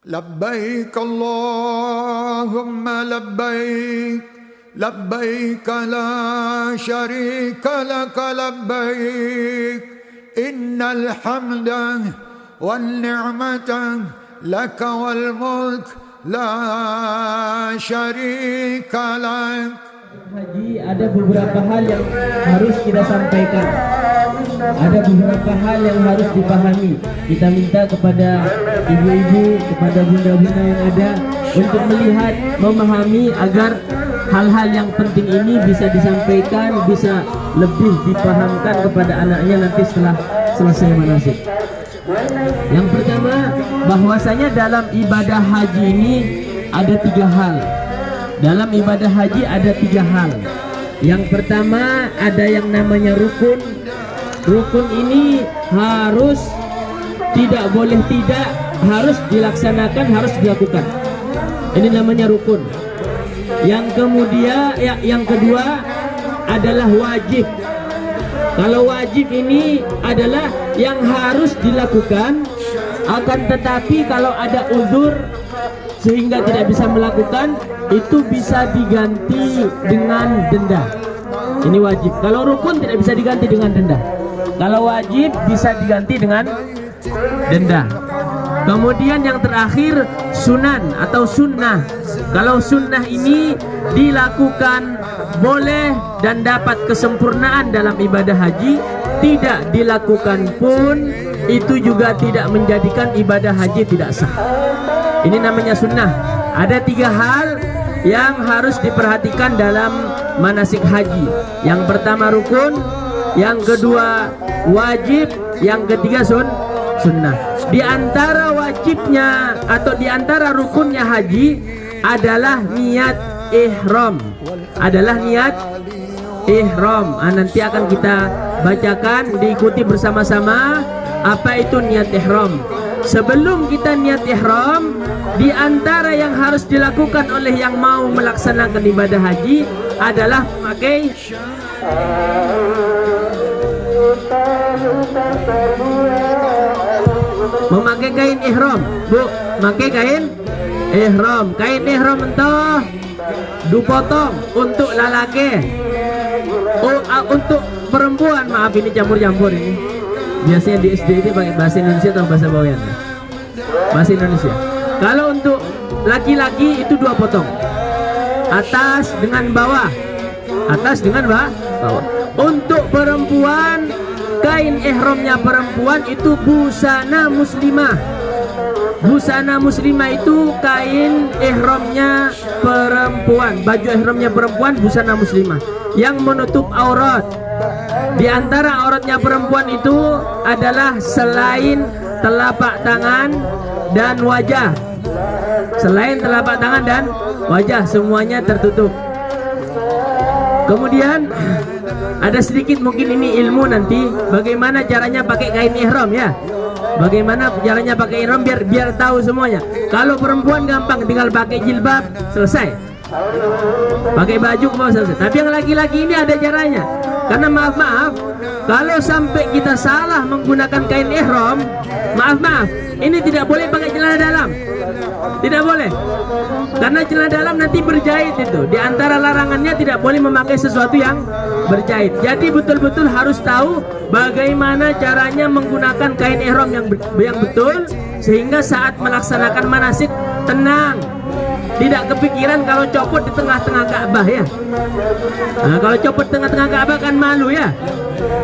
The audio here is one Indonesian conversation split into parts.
لبيك اللهم لبيك لبيك لا شريك لك لبيك إن الحمد والنعمة لك والملك لا شريك لك. Haji, ada beberapa hal yang harus kita sampaikan. Ada beberapa hal yang harus dipahami. Kita minta kepada ibu-ibu, kepada bunda-bunda yang ada untuk melihat, memahami agar hal-hal yang penting ini bisa disampaikan, bisa lebih dipahamkan kepada anaknya nanti setelah selesai manasik. Yang pertama, bahwasanya dalam ibadah haji ini ada 3 hal. Dalam ibadah haji ada 3 hal. Yang pertama ada yang namanya rukun. Rukun ini harus, tidak boleh tidak, harus dilaksanakan, harus dilakukan. Ini namanya rukun. Yang kemudian yang kedua adalah wajib. Kalau wajib ini adalah yang harus dilakukan, akan tetapi kalau ada uzur sehingga tidak bisa melakukan, itu bisa diganti dengan denda. Ini wajib. Kalau rukun tidak bisa diganti dengan denda. Kalau wajib bisa diganti dengan denda. Kemudian yang terakhir sunan atau sunnah. Kalau sunnah ini dilakukan boleh dan dapat kesempurnaan dalam ibadah haji. Tidak dilakukan pun itu juga tidak menjadikan ibadah haji tidak sah. Ini namanya sunnah. Ada 3 hal yang harus diperhatikan dalam manasik haji. Yang pertama rukun, yang kedua wajib, yang ketiga sunnah. Di antara wajibnya atau di antara rukunnya haji adalah niat ihram. Adalah niat ihram. Nanti akan kita bacakan, diikuti bersama-sama apa itu niat ihram. Sebelum kita niat ihram, di antara yang harus dilakukan oleh yang mau melaksanakan ibadah haji adalah memakai kain ihram. Bu, memakai kain ihram. Kain ihram entah dipotong untuk lalaki. Untuk perempuan, maaf ini campur-campur ini. Biasanya di SD ini pakai bahasa Indonesia atau bahasa Bawean? Bahasa Indonesia. Kalau untuk laki-laki itu 2 potong, atas dengan bawah, atas dengan bawah. Untuk perempuan, kain ihramnya perempuan itu busana muslimah. Busana muslimah itu kain ihramnya perempuan, baju ihramnya perempuan, busana muslimah yang menutup aurat. Di antara auratnya perempuan itu adalah selain telapak tangan dan wajah. Selain telapak tangan dan wajah, semuanya tertutup. Kemudian ada sedikit mungkin ini ilmu nanti bagaimana caranya pakai kain ihram ya. Bagaimana caranya pakai ihram biar tahu semuanya. Kalau perempuan gampang, tinggal pakai jilbab, selesai. Pakai baju mau selesai. Tapi yang laki-laki ini ada caranya. Karena maaf, kalau sampai kita salah menggunakan kain ihram, maaf, ini tidak boleh pakai celana dalam. Tidak boleh. Karena celana dalam nanti berjahit itu. Di antara larangannya tidak boleh memakai sesuatu yang berjahit. Jadi betul-betul harus tahu bagaimana caranya menggunakan kain ihram yang betul, sehingga saat melaksanakan manasik tenang. Tidak kepikiran kalau copot di tengah-tengah Ka'bah ya. Nah, kalau copot tengah-tengah Ka'bah kan malu ya.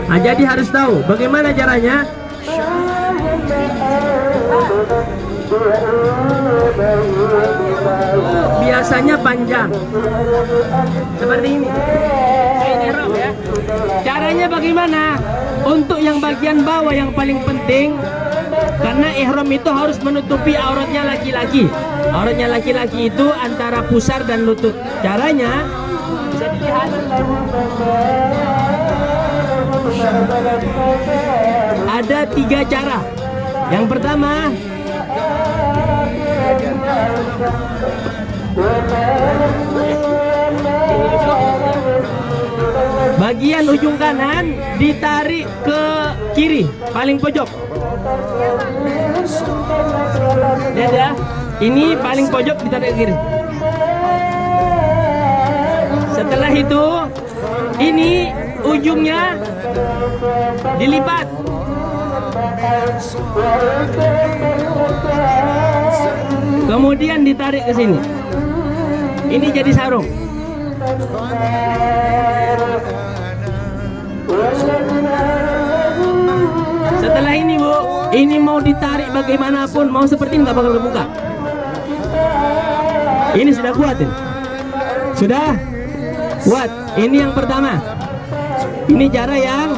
Nah, jadi harus tahu bagaimana caranya. Biasanya panjang seperti ini. Kain ihram ya. Caranya bagaimana? Untuk yang bagian bawah yang paling penting, karena ihram itu harus menutupi auratnya laki-laki. Auratnya laki-laki itu antara pusar dan lutut. Caranya bisa dilihat. Ada 3 cara. Yang pertama, bagian ujung kanan ditarik ke kiri, paling pojok. Lihat ya, ini paling pojok ditarik ke kiri. Setelah itu, ini ujungnya dilipat. Kemudian ditarik ke sini. Ini jadi sarung. Setelah ini Bu, ini mau ditarik bagaimanapun, mau seperti ini nggak bakal kebuka. Ini sudah kuat ini. Sudah kuat. Ini yang pertama. Ini cara yang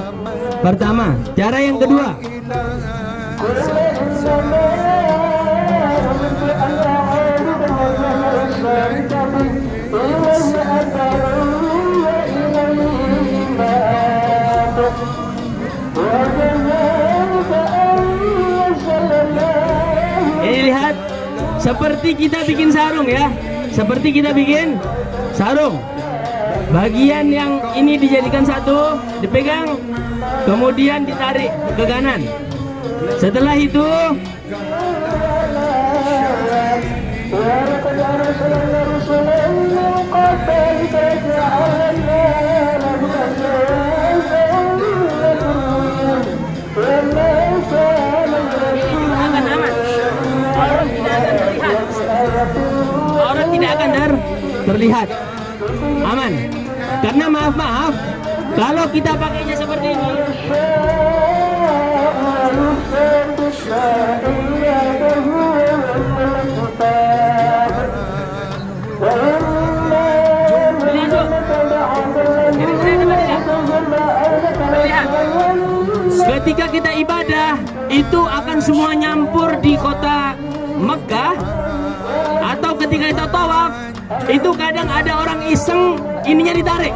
pertama. Cara yang kedua. Ini lihat, seperti kita bikin sarung ya. Seperti kita bikin sarung. Bagian yang ini dijadikan satu, dipegang, kemudian ditarik ke kanan. Setelah itu akan aman. Orang tidak akan terlihat. Aman. Karena maaf, kalau kita pakainya seperti ini, ketika kita ibadah itu akan semua nyampur di kota Mekah, atau ketika kita tawaf itu kadang ada orang iseng ininya ditarik.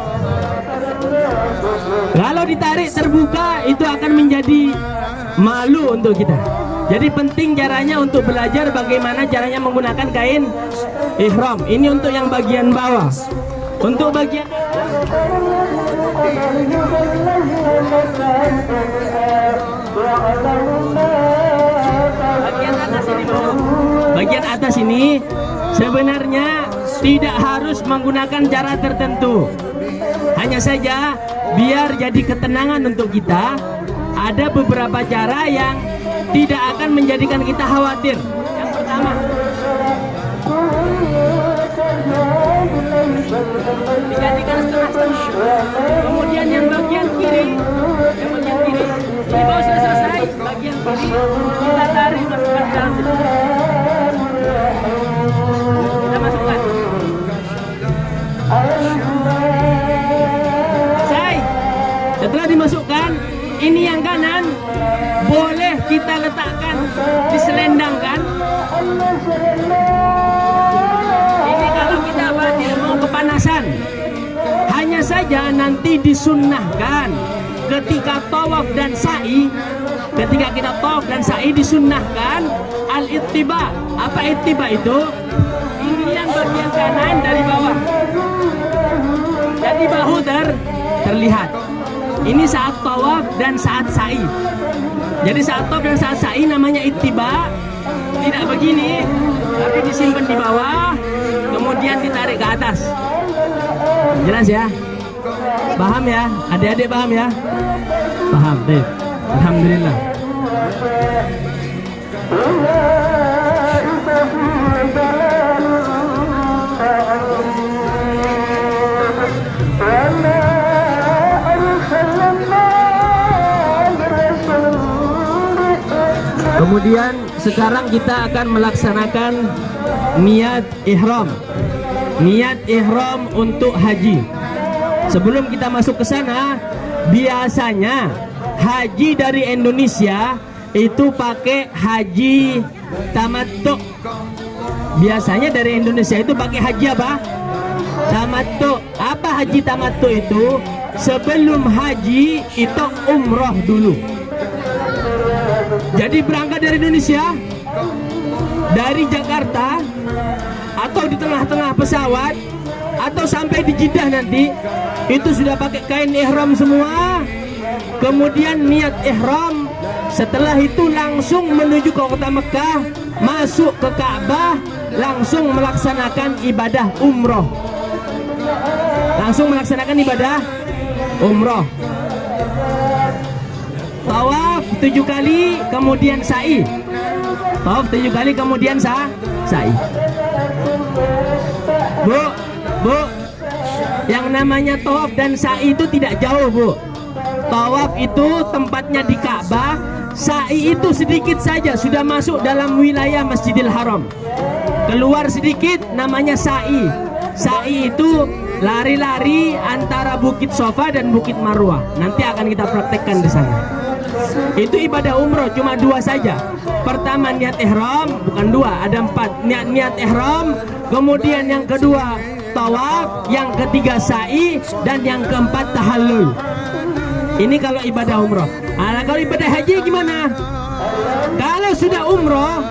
Kalau ditarik terbuka itu akan menjadi malu untuk kita. Jadi penting caranya untuk belajar bagaimana caranya menggunakan kain ihram. Ini untuk yang bagian bawah. Untuk bagian bagian atas ini sebenarnya tidak harus menggunakan cara tertentu. Hanya saja biar jadi ketenangan untuk kita, ada beberapa cara yang tidak akan menjadikan kita khawatir. Yang pertama, digantikan setengah-setengah. Kemudian yang bagian kiri, ini baru selesai. Bagian kiri kita tarik masukkan ke dalam situ. Kita masukkan. Selesai. Setelah dimasukkan, ini yang kanan boleh kita letakkan, diselendangkan. Ini kalau kita mau kepanasan. Hanya saja nanti disunnahkan ketika tawaf dan sa'i. Ketika kita tawaf dan sa'i disunnahkan al-ittiba. Apa ittiba itu? Ini yang bagian kanan dari bawah. Jadi bahu terlihat. Ini saat tawaf dan saat sa'i. Jadi saat tawaf dan saat sa'i namanya ittiba. Tidak begini, tapi disimpan di bawah, kemudian ditarik ke atas. Jelas ya? Paham ya? Adik-adik paham ya? Paham, deh. Alhamdulillah. Kemudian sekarang kita akan melaksanakan niat ihram. Niat ihram untuk haji. Sebelum kita masuk ke sana, biasanya haji dari Indonesia itu pakai haji tamattu. Biasanya dari Indonesia itu pakai haji apa? Tamattu. Apa haji tamattu itu? Sebelum haji itu umroh dulu. Jadi berangkat dari Indonesia, dari Jakarta, atau di tengah-tengah pesawat, atau sampai di Jeddah nanti, itu sudah pakai kain ihram semua. Kemudian niat ihram, Setelah itu langsung menuju ke kota Mekah, masuk ke Ka'bah, langsung melaksanakan ibadah umroh. Langsung melaksanakan ibadah umroh. Tawaf 7 kali, kemudian sa'i. Tawaf 7 kali, kemudian sa'i. Bu, yang namanya tawaf dan sa'i itu tidak jauh, Bu. Tawaf itu tempatnya di Ka'bah, sa'i itu sedikit saja sudah masuk dalam wilayah Masjidil Haram. Keluar sedikit namanya sa'i. Sa'i itu lari-lari antara Bukit Sofa dan Bukit Marwah. Nanti akan kita praktekkan di sana. Itu ibadah umroh cuma 2 saja. Pertama niat ihram, bukan 2, ada 4. Niat ihram, kemudian yang kedua tawaf, yang ketiga sa'i, dan yang keempat tahallul. Ini kalau ibadah umroh. Nah, kalau ibadah haji gimana? Kalau sudah umroh,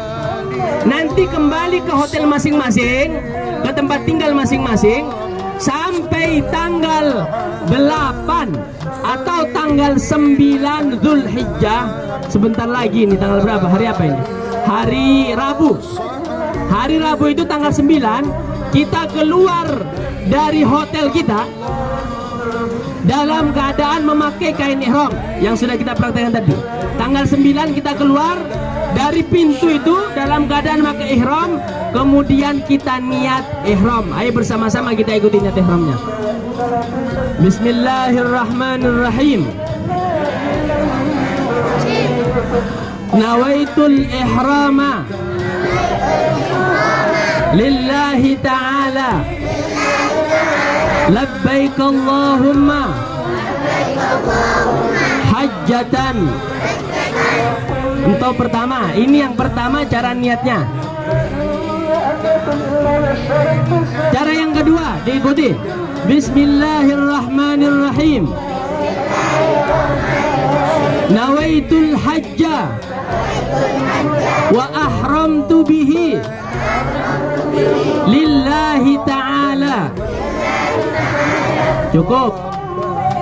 nanti kembali ke hotel masing-masing, ke tempat tinggal masing-masing, sampai tanggal 8 atau tanggal 9 Zulhijjah. Sebentar lagi ini tanggal berapa? Hari apa ini? Hari Rabu. Hari Rabu itu tanggal 9, kita keluar dari hotel kita dalam keadaan memakai kain ihram yang sudah kita praktekkan tadi. Tanggal 9 kita keluar dari pintu itu dalam keadaan memakai ihram, kemudian kita niat ihram. Ayo bersama-sama kita ikuti niat ihramnya. Bismillahirrahmanirrahim. Nawaitul ihrama lillahi ta'ala labbaik Allahumma hajjatan. Untuk pertama, ini yang pertama cara niatnya. Cara yang kedua diikuti. Bismillahirrahmanirrahim. Nawaitul hajja wa ahramtu bihi lillahi ta'ala. Cukup.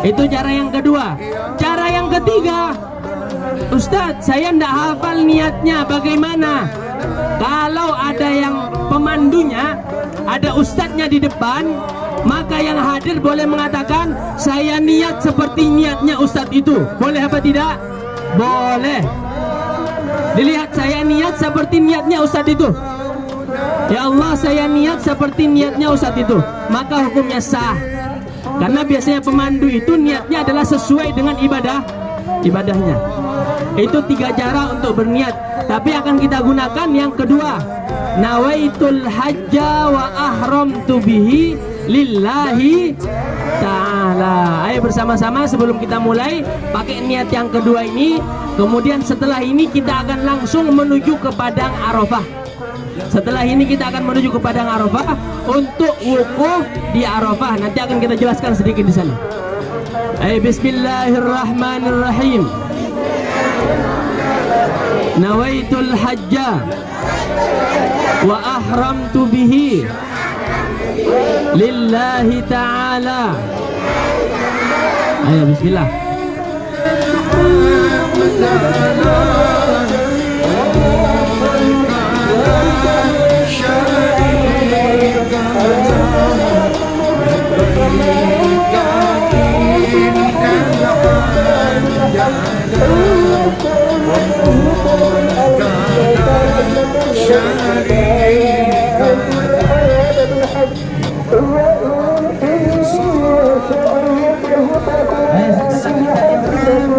Itu cara yang kedua. Cara yang ketiga, Ustadz, saya tidak hafal niatnya bagaimana. Kalau ada yang pemandunya, ada ustadznya di depan, maka yang hadir boleh mengatakan, saya niat seperti niatnya ustadz itu. Boleh apa tidak? Boleh. Dilihat, saya niat seperti niatnya ustadz itu. Ya Allah, saya niat seperti niatnya ustadz itu. Maka hukumnya sah. Karena biasanya pemandu itu niatnya adalah sesuai dengan ibadahnya. Itu 3 cara untuk berniat. Tapi akan kita gunakan yang kedua. Nawaitul hajja wa ahramtu bihi lillahi ta'ala. Ayo bersama-sama sebelum kita mulai pakai niat yang kedua ini. Kemudian setelah ini kita akan langsung menuju ke Padang Arafah. Setelah ini kita akan menuju ke Padang Arafah untuk wukuf di Arafah. Nanti akan kita jelaskan sedikit di sana. Ayo bismillahirrahmanirrahim. Nawaitul hajja wa ahramtu bihi lillahi ta'ala. Ayo bismillah.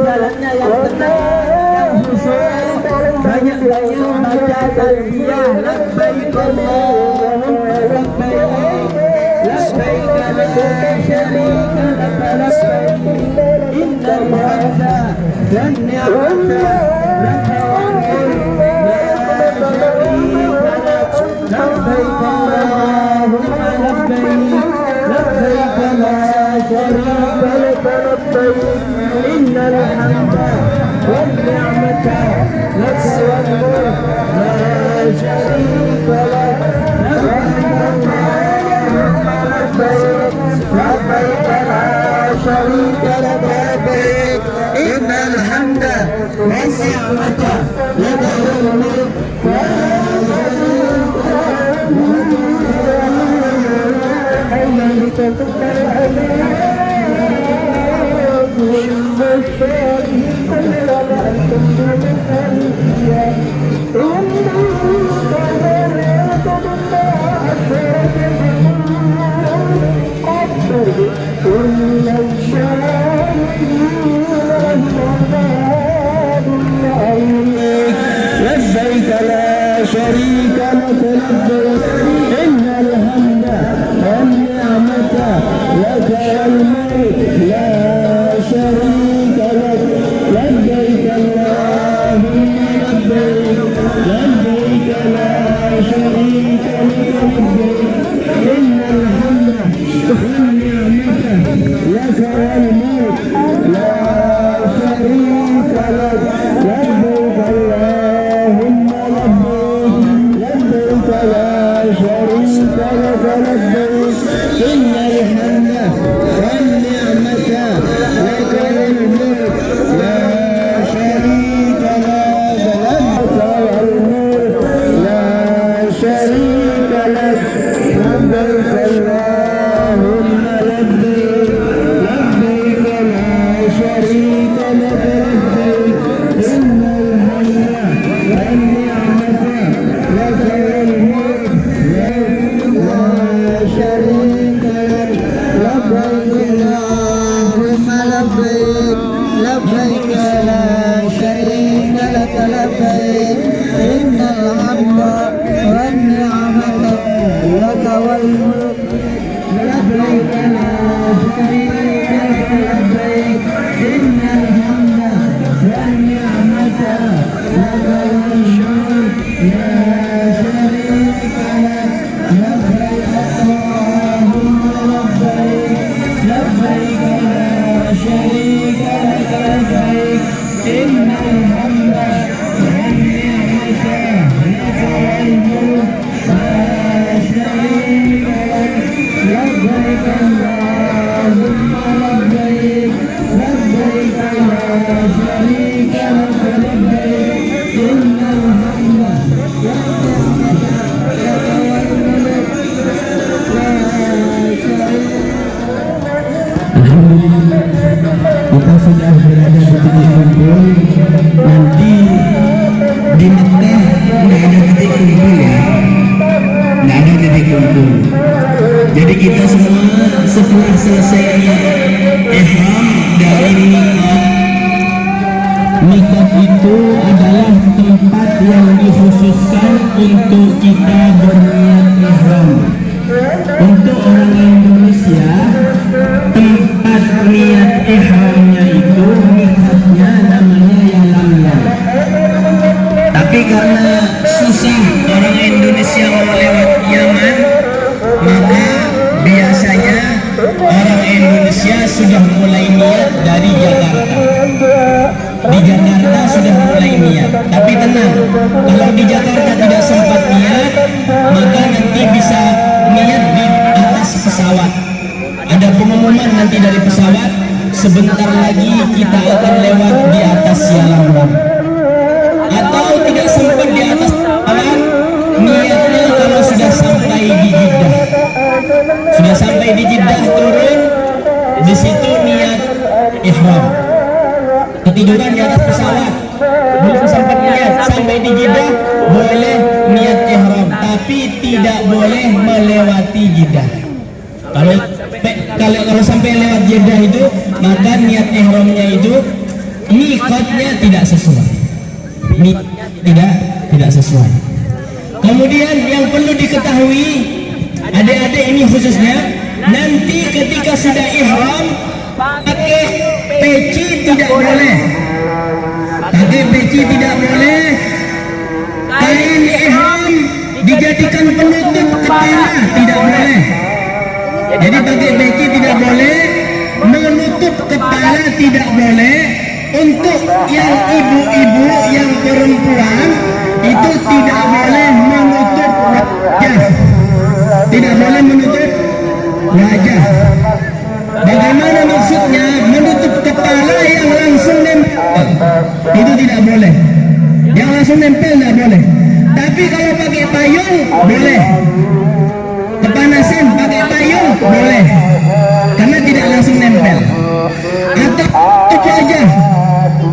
Jalannya yang tenang, yang khusyuk, banyak-banyak baca talbiyah. Labbaik Allahumma labbaik, labbaik la syarika lak labbaik, innal hamda wan ni'mata lak wal mulk la syarika lak. Labbaik Allahumma labbaik, labbaik la syarika lak labbaik, innal hamda wan ni'mata lak wal mulk la syarika lak. لبيك لا شريك لك لبيك إن الحمد لبيك لا شريك لك لبيك إن الحمد والنعمة لك والملك لا شريك لك لبيك اللهم لبيك لبيك لا شريك لك لبيك إن الحمد والنعمة لك والملك لا شريك لك لبيك اللهم لبيك لبيك لا شريك لك لبيك إن الحمد والنعمة لك والملك لا شريك لك لبيك والملك لا شريك لك لبيك اللهم لبيك لبيك لا شريك لك لبيك إن الحمد والنعمة لك والملك لا شريك لك لبيك اللهم لبيك لبيك لا شريك لك لبيك إن الحمد والنعمة لك والملك لبيك لا شريك لك لبيك إن الحمد والنعمة لك والملك لا شريك لك لبيك اللهم لبيك لبيك لا شريك لك لبيك إن الحمد والنعمة لك والملك لا شريك لك لبيك اللهم لبيك لبيك لا شريك لك لبيك إن الحمد والنعمة لك والملك لا شريك. Alhamdulillah kita sudah berada di titik kumpul. Nanti di Mekah nggak ada titik kumpul ya, nggak ada titik kumpul. Jadi kita semua setelah selesai ihram dari mikot, mikot itu adalah tempat yang dikhususkan untuk kita berniat ihram. Untuk orang Indonesia, tempat niat ihramnya itu mikotnya namanya Yalamlam. Tapi karena susah orang Indonesia mau lewat Yaman, maka biasanya orang Indonesia sudah mulai niat dari Jakarta. Di Jakarta sudah mulai niat. Tapi tenang, kalau di Jakarta tidak sempat niat, maka nanti bisa niat di atas pesawat. Ada pengumuman nanti dari pesawat, sebentar lagi kita akan lewat di atas Yalamlam. Atau tidak sempat di atas pesawat, niatnya kalau sudah sampai di Jeddah. Sudah sampai di Jeddah turun, di situ niat ihram. Ketiduran di atas pesawat, belum sempat niat, sampai di Jeddah boleh niat ihram, tapi tidak boleh melewati Jeddah. Kalau sampai lewat Jeddah itu, maka niat ihramnya itu mikotnya tidak sesuai. Tidak sesuai. Kemudian yang perlu diketahui, adik-adik ini khususnya, nanti ketika sudah ihram, pakai peci tidak boleh. Pakai peci tidak boleh. Kain ihram dijadikan penutup kepala tidak boleh. Jadi pakai peci tidak boleh, menutup kepala tidak boleh. Untuk yang ibu-ibu, yang perempuan itu tidak boleh menutup wajah, tidak boleh menutup wajah. Bagaimana maksudnya? Menutup kepala yang langsung nempel itu tidak boleh. Kepanasan pakai payung boleh, karena tidak langsung nempel. Atau apa aja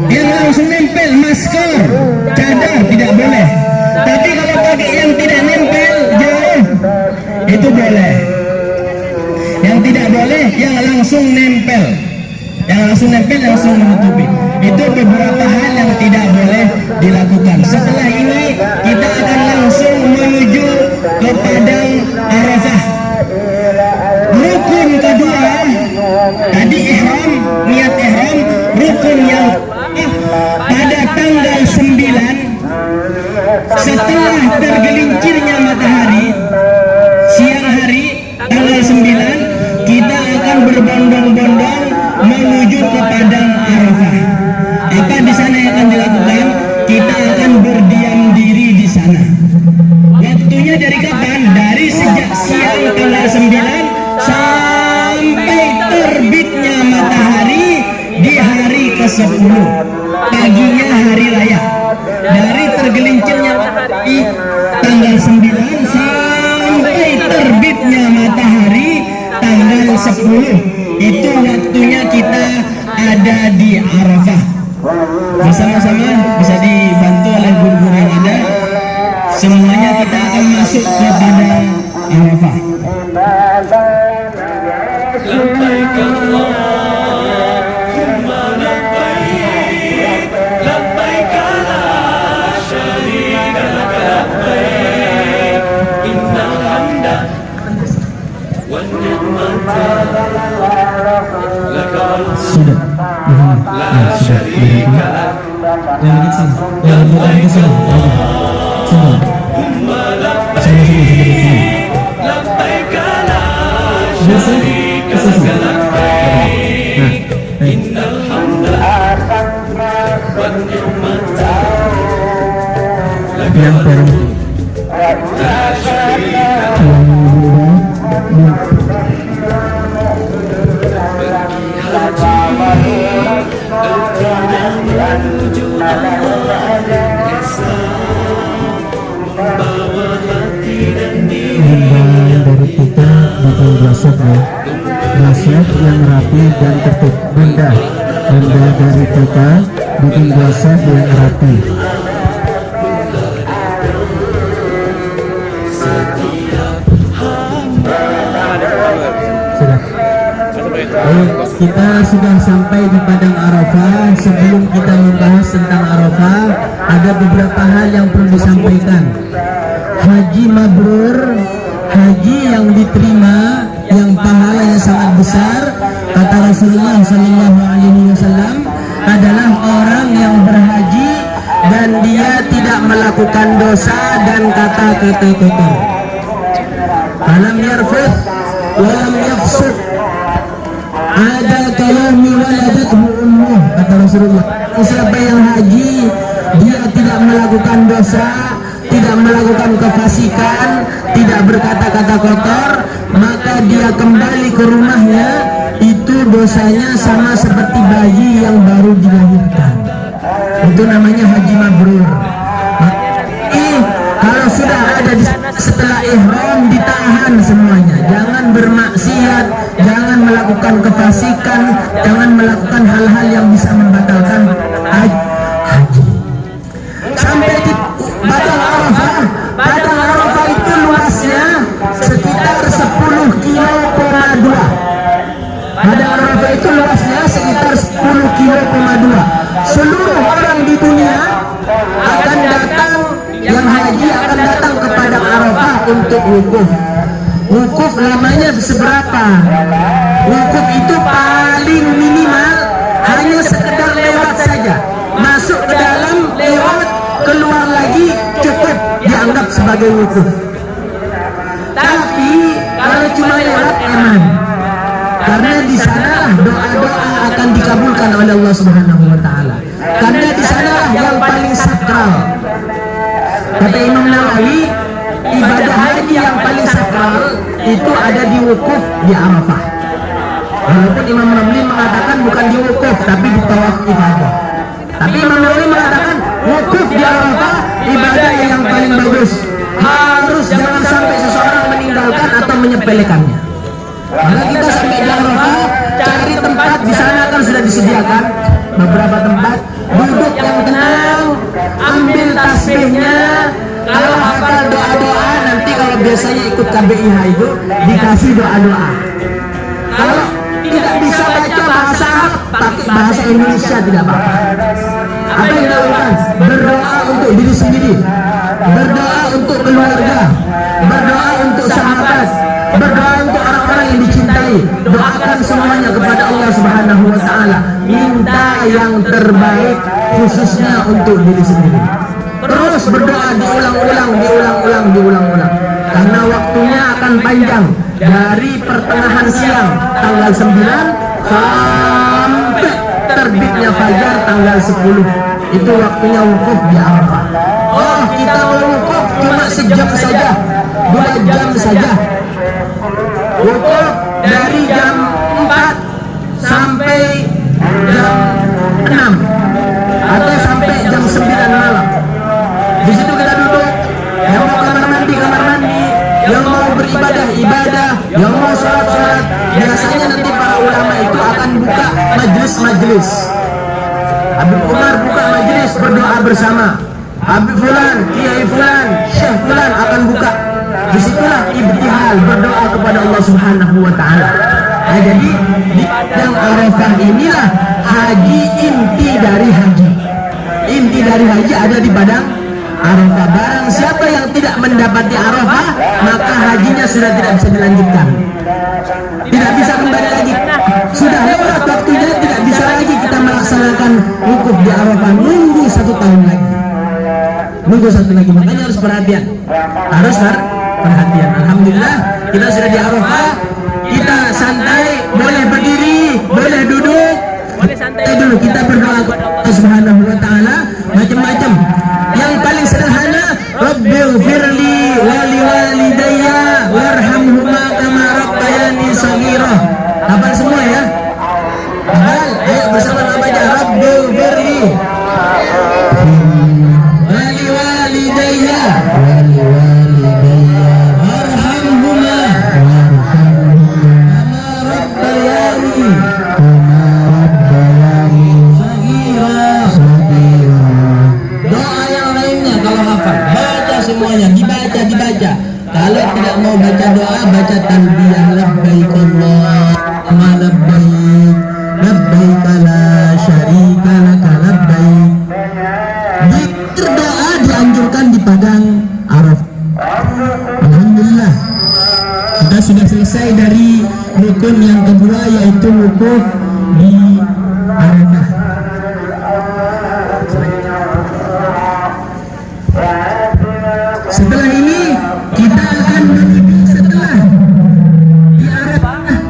yang langsung nempel, masker, cadar tidak boleh. Tapi kalau pakai yang tidak nempel jauh itu boleh. Yang tidak boleh yang langsung nempel. Yang langsung nempel langsung menutupi. Itu beberapa hal yang tidak boleh dilakukan. Setelah ini kita akan langsung menuju ke Padang Arafah. Rukun kedua, tadi ihram, niat ihram. Rukun yang pada tanggal 9 setelah tergelincirnya matahari, siang hari tanggal 9 kita akan berbondong-bondong menuju ke Padang Arafah. Apa di sana yang akan dilakukan? Kita akan berdiam diri di sana. Waktunya dari kapan? Dari sejak siang tanggal 9 sampai terbitnya matahari di hari ke-10. Paginya hari raya. Dari tergelincirnya matahari tanggal 9 sampai terbitnya matahari tanggal 10. Itu waktunya kita ada di Arafah. Bersama-sama bisa dibantu oleh guru-guru yang ada. Semuanya kita akan masuk ke Padang Arafah. Labbaik Allahumma labbaik, labbaik la syarika lak labbaik, innal hamda wan ni'mata lak Sudah. la syarika lak. Labbaik la syarika lak labbaik, innal hamda wan ni'mata lak la syarika lak. Menuju Allah membawa hati dan diri dari kita bikin gosok ya, gosok yang rapi dan tertib. Bunda dari kita bikin gosok yang rapi. Sudah. Kita sudah sampai di Padang Arafah. Sebelum kita membahas tentang Arafah, ada beberapa hal yang perlu disampaikan. Haji mabrur, haji yang diterima, yang pahalanya sangat besar, kata Rasulullah SAW, adalah orang yang berhaji dan dia tidak melakukan dosa dan kata-kata kotor. Alam yarfud, walam yafsud, ada kalami waladathu ummuh, kata Rasulullah. Siapa yang haji, dia tidak melakukan dosa, tidak melakukan kefasikan, tidak berkata-kata kotor, maka dia kembali ke rumahnya, itu dosanya sama seperti bayi yang baru dilahirkan. Itu namanya haji mabrur. Kalau sudah ada di setelah ihram, ditahan semuanya, jangan bermaksiat, jangan melakukan kefasikan, jangan melakukan hal-hal yang bisa membatalkan haji. Sampai di Padang Arafah. Padang Arafah itu luasnya sekitar 10,2 km. Padang Arafah itu luasnya sekitar 10,2 km. Seluruh orang di dunia akan datang, yang haji akan datang ke Padang Arafah untuk wukuf. Wukuf lamanya seberapa? Wukuf itu paling minimal hanya sekedar lewat saja, masuk ke dalam, lewat, keluar lagi, cukup dianggap sebagai wukuf. Tapi kalau cuma lewat aman, karena di sanalah doa-doa akan dikabulkan oleh Allah Subhanahu wa taala. Karena di sanalah yang paling sakral. Kata Imam Nawawi, ibadah haji yang paling sakral itu ada di wukuf di Arafah. Walaupun Imam Ramli mengatakan bukan di wukuf tapi di tawaf ibadah. Tapi Imam Nawawi mengatakan wukuf di Arafah ibadah yang paling bagus. harus jangan sampai seseorang meninggalkan atau menyepelekannya. Kalau kita sampai di Arafah, cari tempat di sana kan sudah disediakan beberapa tempat, duduk yang tenang, ambil tasbihnya. Kalau hafal doa-doa, nanti kalau biasanya ikut KBIH itu dikasih doa-doa. Kalau tidak bisa baca bahasa Arab, pakai bahasa Indonesia tidak apa-apa. Apa yang dilakukan? Berdoa untuk diri sendiri, berdoa untuk keluarga, berdoa untuk sahabat, berdoa untuk orang-orang yang dicintai. Doakan semuanya kepada Allah Subhanahu wa taala. Minta yang terbaik khususnya untuk diri sendiri. Terus berdoa diulang-ulang. Karena waktunya akan panjang dari pertengahan siang tanggal 9 sampai terbitnya fajar tanggal 10. Itu waktunya wukuf di Arafah. Oh, kita mau wukuf cuma sejam saja, 2 jam saja. Wukuf dari jam 4 sampai jam 6 atau sampai jam 9 malam. Di situ kita duduk, yang mau kamar mandi, yang mau beribadah, yang mau sholat. Biasanya nanti para ulama itu akan buka majelis. Habib Umar buka majelis berdoa bersama. Habib Fulan, Kiai Fulan, Syekh Fulan akan buka. Disitulah ibtihal, berdoa kepada Allah Subhanahu wa ta'ala. Nah, jadi di padang Arafah inilah haji, inti dari haji. Inti dari haji ada di padang Arafah. Barang siapa yang tidak mendapati Arafah, maka hajinya sudah tidak bisa dilanjutkan, tidak bisa kembali lagi, sudah lewat waktunya, tidak bisa lagi kita melaksanakan wukuf di Arafah. Nunggu 1 tahun lagi, makanya harus perhatian, perhatian. Alhamdulillah kita sudah di Arafah. Kita santai, boleh berdiri, boleh duduk, boleh santai dulu. Kita berdoa kepada Allah Subhanahu wa taala macam-macam. Yang paling sederhana, Rabbighfirli wa liwalidayya warhamhuma kama rabbayani shaghira. Hafal semua ya? Hafal? Ayo bersama nama aja. Rabbighfirli wa liwalidayya warhamhuma kama rabbayani shaghira. Doa yang lainnya kalau hafal, baca semuanya, dibaca. Kalau tidak mau baca doa, baca talbiyah, labbaik Allahumma labbaik, labbaik la syarika laka labbaik. Berdoa dianjurkan di padang Arafah. Alhamdulillah kita sudah selesai dari rukun yang kedua, yaitu wukuf di Arafah. Setelah ini kita akan menuju, setelah di Arafah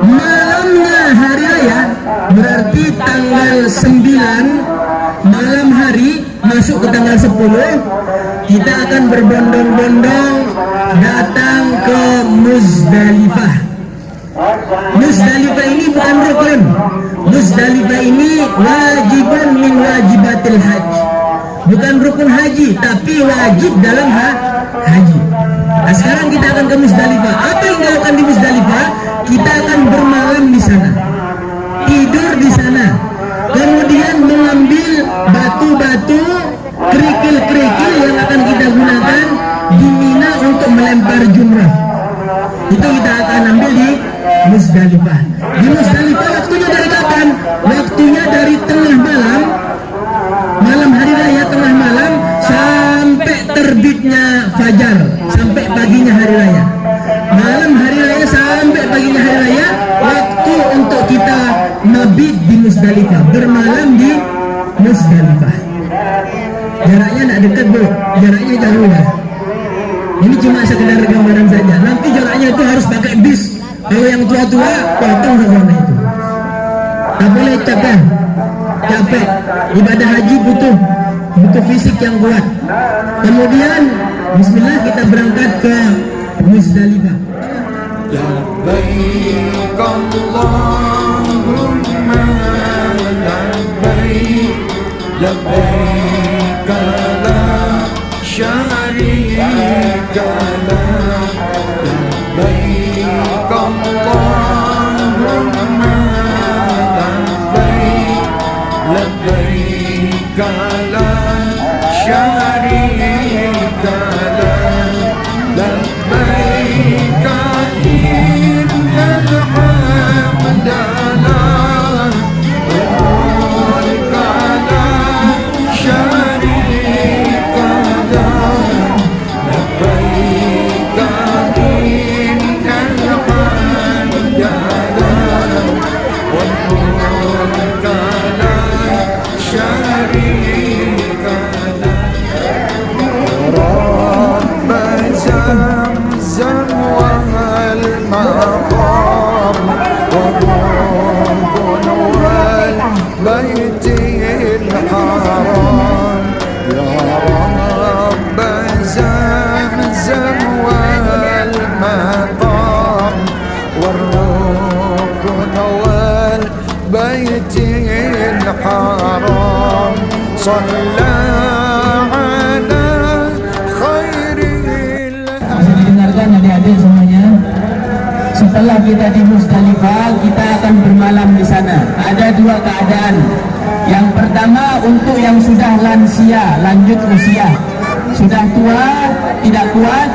malamnya hari raya, berarti tanggal 9 malam hari masuk ke tanggal 10, kita akan berbondong-bondong datang ke Muzdalifah. Muzdalifah ini bukan rukun. Muzdalifah ini wajibun min wajibatil haji. Bukan rukun haji, tapi wajib dalam haji. Nah, sekarang kita akan ke Muzdalifah. Apa yang dilakukan di Muzdalifah? Kita akan bermalam di sana, tidur di sana, kemudian mengambil batu-batu, kerikil-kerikil yang akan kita gunakan di Mina untuk melempar jumrah. Itu kita akan ambil di Muzdalifah. Di Muzdalifah waktunya dari kapan? Waktunya dari tengah malam, malam hari raya, tengah malam sampai terbitnya fajar, sampai paginya hari raya. Malam hari raya sampai paginya hari raya, waktu untuk kita mabit di Muzdalifah, bermalam di Muzdalifah. Jaraknya tidak dekat, Bu, jaraknya jauh ya. Ini cuma sekedar gambaran saja. Nanti jaraknya itu harus pakai bis. Kalau yang tua-tua, potong ke sana itu. Tak boleh capek. Ibadah haji butuh fisik yang kuat. Kemudian bismillah kita berangkat ke Muzdalifah. Labbaik Allahumma labbaik, labbaik la syarika لبيك اللهم لبيك لا شريك لك لبيك إن الحمد لك والملك لا شريك لك لبيك إن الحمد لك والملك لا شريك لك رب زمزم والمقام والرب والبيت الحرام يا رب زمزم والمقام والركن والبيت الحرام صلى على خير Bisa didengarkan adik-adik semuanya. Setelah kita di Musdalifah, kita akan bermalam di sana. Ada dua keadaan. Yang pertama untuk yang sudah lansia, lanjut usia, sudah tua, tidak kuat,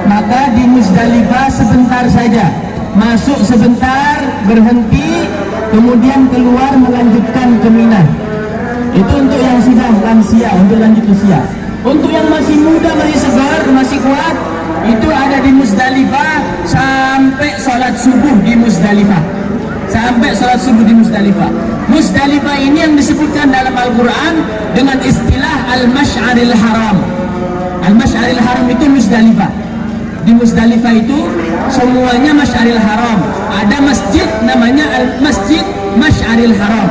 maka di Musdalifah sebentar saja. Masuk sebentar, berhenti, kemudian keluar melanjutkan ke Mina. Itu untuk yang sudah lansia, untuk lanjut usia. Untuk yang masih muda, masih segar, masih kuat, itu ada di Musdalifah sampai sholat subuh di Musdalifah. Sampai sholat subuh di Musdalifah. Musdalifah ini yang disebutkan dalam Al-Quran dengan istilah Al-Mash'aril Haram. Al-Mash'aril Haram itu Musdalifah. Di Musdalifah itu semuanya Mash'aril Haram. Ada masjid namanya Al-Masjid Mash'aril Haram.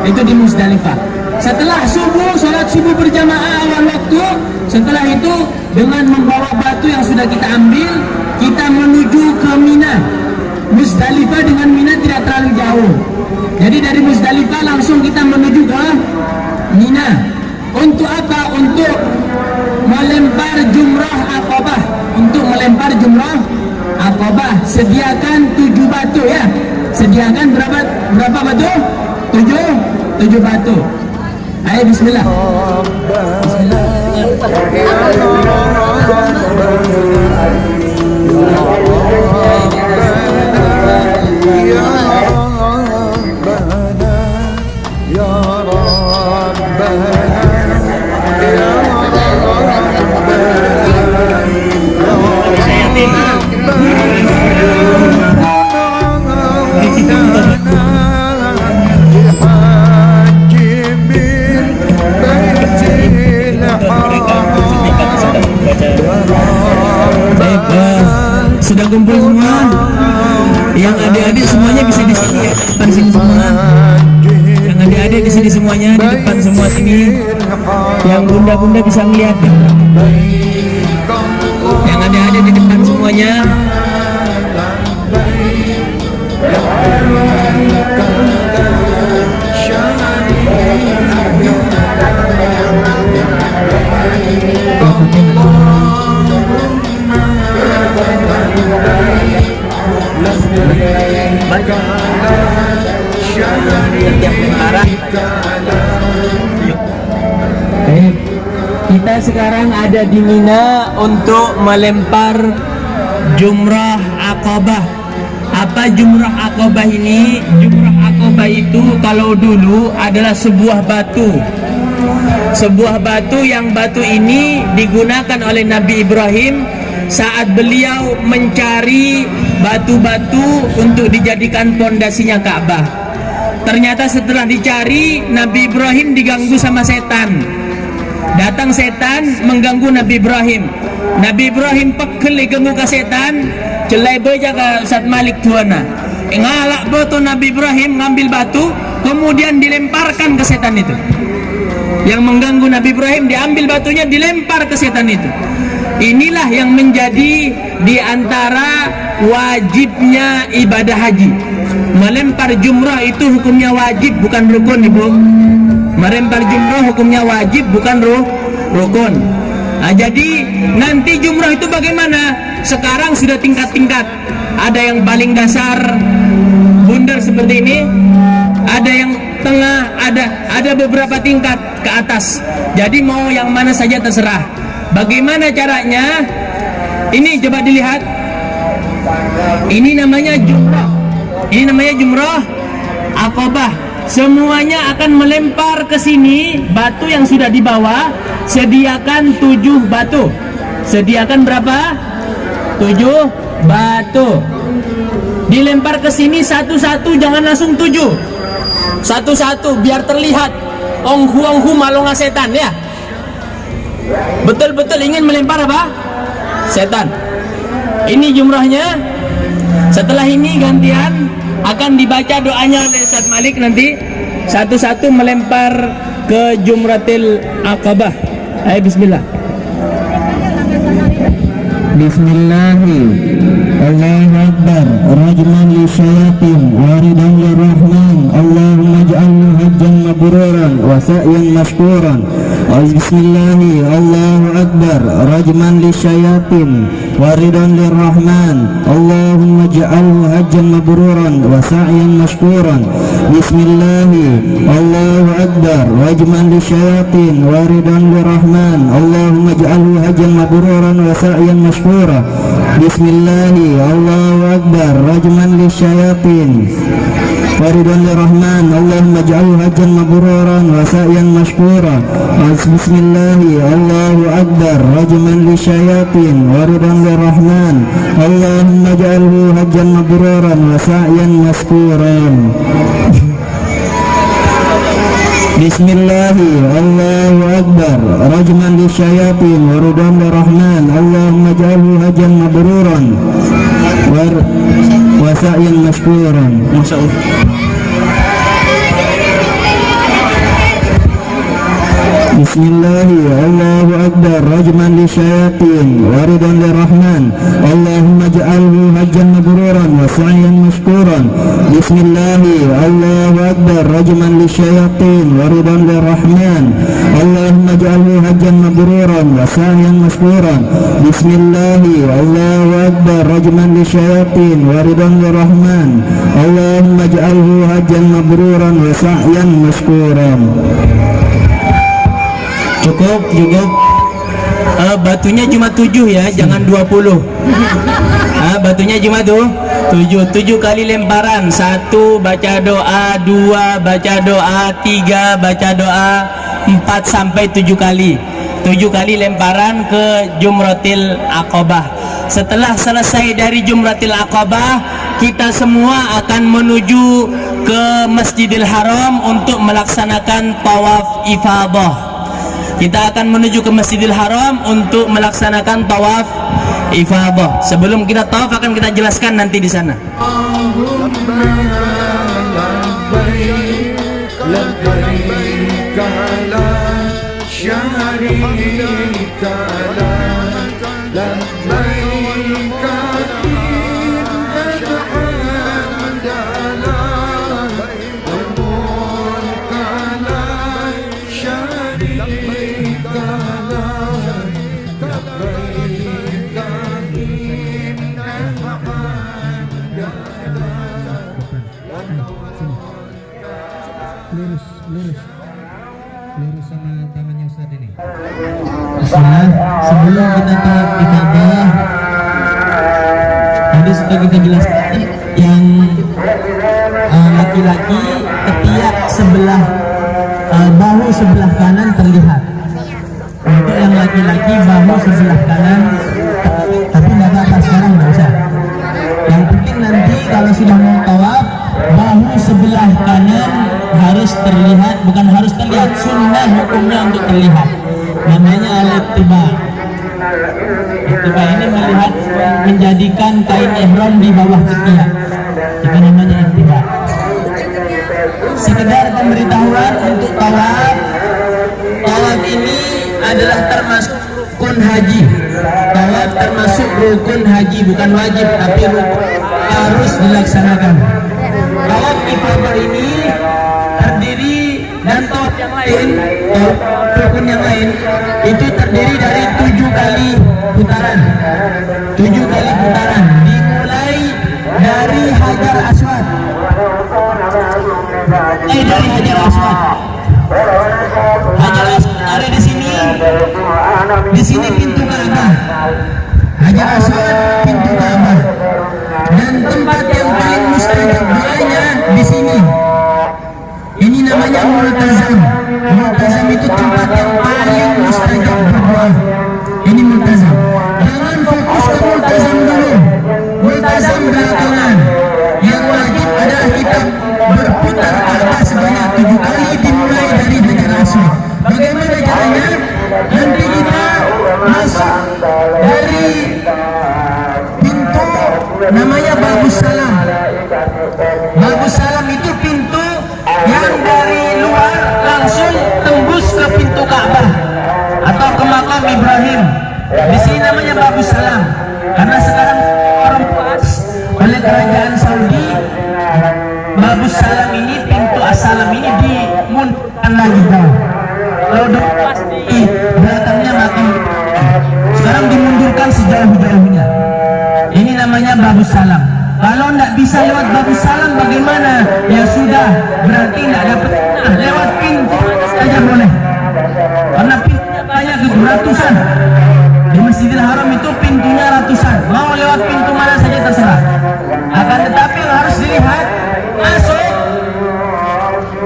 Itu di Musdalifah. Setelah subuh, sholat subuh berjamaah awal waktu. Setelah itu dengan membawa batu yang sudah kita ambil, kita menuju ke Mina. Musdalifah dengan Mina tidak terlalu jauh. Jadi dari Musdalifah langsung kita menuju ke Mina. Untuk apa? Untuk melempar jumrah Aqabah. Untuk melempar jumrah Aqabah, sediakan 7 batu ya. Sediakan berapa batu? 7 batu. Ayo bismillah. Bismillah. Sudah kumpul semua. Yang adik-adik semuanya bisa di sini ya, depan sini semua. Yang adik-adik di sini semuanya, di depan semua sini. Yang bunda-bunda bisa melihat. Yang adik-adik di depan semuanya. Baik, kita sekarang ada di Mina untuk melempar jumrah Aqabah. Apa jumrah Aqabah ini? Jumrah Aqabah itu kalau dulu adalah sebuah batu. Sebuah batu yang batu ini digunakan oleh Nabi Ibrahim saat beliau mencari batu-batu untuk dijadikan pondasinya Ka'bah. Ternyata setelah dicari, Nabi Ibrahim diganggu sama setan. Datang setan mengganggu Nabi Ibrahim. Nabi Ibrahim pekel diganggu ke setan, celai beja ke Ustaz Malik tuana. Ngalak boto Nabi Ibrahim ngambil batu, kemudian dilemparkan ke setan itu. Yang mengganggu Nabi Ibrahim diambil batunya, dilempar ke setan itu. Inilah yang menjadi di antara wajibnya ibadah haji. Melempar jumrah itu hukumnya wajib, bukan rukun, Ibu. Melempar jumrah hukumnya wajib, bukan rukun. Jadi nanti jumrah itu bagaimana? Sekarang sudah tingkat-tingkat. Ada yang paling dasar bundar seperti ini, ada yang tengah, ada beberapa tingkat ke atas. Jadi mau yang mana saja terserah. Bagaimana caranya? Ini coba dilihat. Ini namanya jumrah. Ini namanya jumrah Aqabah. Semuanya akan melempar ke sini batu yang sudah dibawa. Sediakan 7 batu. Sediakan berapa? 7 batu. Dilempar ke sini satu-satu, jangan langsung 7. Satu-satu biar terlihat. Onghu malonga setan ya. Betul-betul ingin melempar apa? Setan. Ini jumrahnya. Setelah ini gantian akan dibaca doanya oleh Ustaz Malik nanti. Satu-satu melempar ke Jumratil Aqabah. Ayo bismillah. Bismillahi Allahu Akbar Rajman li syayatin waridan li rahman Allahumma ja'alhu hajjan mabruran wa sa'yan mashkuran. Bismillahi Allahu Akbar Rajman li syayatin waridan li rahman Allahumma ja'alhu hajjan mabruran wa sa'yan mashkuran. Bismillahi Allahu Akbar Rajman li syayatin waridan li rahman Allahumma ja'alhu hajjan mabruran wa sa'yan mashkura. Bismillahi Allahu Akbar Rajman li syayatin waridan li rahman Allahumma ja'alhu hajjan mabruran wa sa'yan mashkura. Bismillahi Allahu Akbar Rajman li syayatin waridan li rahman Allahumma ja'alhu hajjan mabruran wa sa'yan mashkuran. Bismillahi Allahu Akbar Rajman li syayatin waridan li rahman Allahumma ja'alhu hajjan mabruran wa sa'yan mashkuran. Bismillahi Allahu Akbar Rajman li syayatin waridan li rahman Allahumma ja'alhu hajjan mabruran wa sa'yan mashkuran. Bismillahi Allahu Akbar Rajman li syayatin waridan li rahman Allahumma ja'alhu hajjan mabruran wa sa'yan mashkuran. Bismillahi Allahu Akbar Rajman li syayatin waridan li rahman Allahumma ja'alhu hajjan mabruran wa sa'yan mashkuran. Cukup. Batunya cuma 7 ya, jangan 20. Batunya cuma 7 kali lemparan. 1 baca doa, 2 baca doa, 3 baca doa, 4 sampai 7 kali. 7 kali lemparan ke Jumratil Aqabah. Setelah selesai dari Jumratil Aqabah, kita semua akan menuju ke Masjidil Haram untuk melaksanakan tawaf ifadah. Kita akan menuju ke Masjidil Haram untuk melaksanakan tawaf ifadah. Sebelum kita tawaf akan kita jelaskan nanti di sana. Lurus sama tangannya Ustaz ini. Sebelum kita tawaf di Ka'bah, tadi sudah kita jelaskan yang laki-laki ketiak sebelah bahu sebelah kanan terlihat. Untuk yang laki-laki bahu sebelah kanan, tapi tidak apa-apa sekarang, nggak usah. Yang penting nanti kalau sudah mau tawaf, bahu sebelah kanan harus terlihat, bukan harus terlihat, sunnah hukumnya untuk terlihat. Namanya al-ittiba. Ittiba ini melihat, menjadikan kain ihram di bawah ketiak. Itu namanya ittiba. Sekedar pemberitahuan untuk tawaf. Tawaf ini adalah termasuk rukun haji. Tawaf termasuk rukun haji, bukan wajib, tapi rukun harus dilaksanakan. Tawaf ifadah ini terdiri dan tawaf yang lain, rukun yang lain itu terdiri dari 7 kali putaran. 7 kali putaran dimulai dari Hajar Aswad. Dari Hajar Aswad. Hajar Aswad ada di sini. Di sini pintu Ka'bah. Hajar Aswad pintu Ka'bah. Dan tempat yang paling mustajab doanya di sini. Ini namanya Multazam. Multazam itu tempat yang paling mustajab berdoa. Ini Multazam. Jangan fokus ke Multazam dulu. Multazam belakangan. Yang wajib adalah kita berputar Ka'bah sebanyak 7 kali dimulai dari Hajar Aswad. Bagaimana caranya? Nanti kita masuk dari pintu namanya Babus Salam. Babus Salam itu pintu yang dari luar langsung tembus ke pintu Ka'bah atau ke makam Ibrahim. Di sini namanya Babus Salam karena sekarang orang puas oleh kerajaan Saudi. Babus Salam ini, pintu Assalam ini dimundurkan lagi bro. Kalau dulu pasti belakangnya makam, sekarang dimundurkan sejauh-jauhnya. Ini namanya Babus Salam. Kalau tidak bisa lewat Babus Salam bagaimana? Ya sudah, berarti tidak dapat. Nah, lewat pintu saja boleh. Karena pintunya banyak itu ratusan. Di Masjidil Haram itu pintunya ratusan. Mau lewat pintu mana saja terserah. Akan tetapi yang harus dilihat masuk.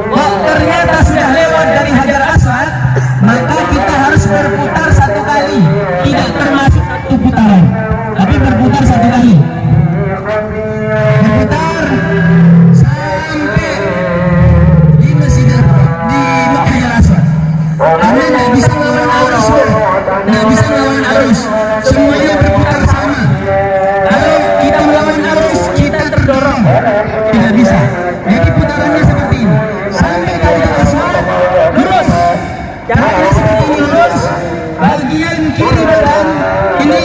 Kok ternyata sudah lewat dari Hajar Aswad, maka kita harus berputar 1 kali. Tidak termasuk 1 putaran, tapi berputar 1 kali. Berputar sampai di Masjidil Haram, di Hajar Aswad. Karena tidak bisa melawan arus, tidak bisa melawan arus. Semuanya berputar sama. Kalau kita melawan arus, kita terdorong. Tidak bisa. Jadi putarannya seperti ini. Sampai ke Hajar Aswad, lurus. Caranya seperti ini, lurus. Bagian kiri badan ini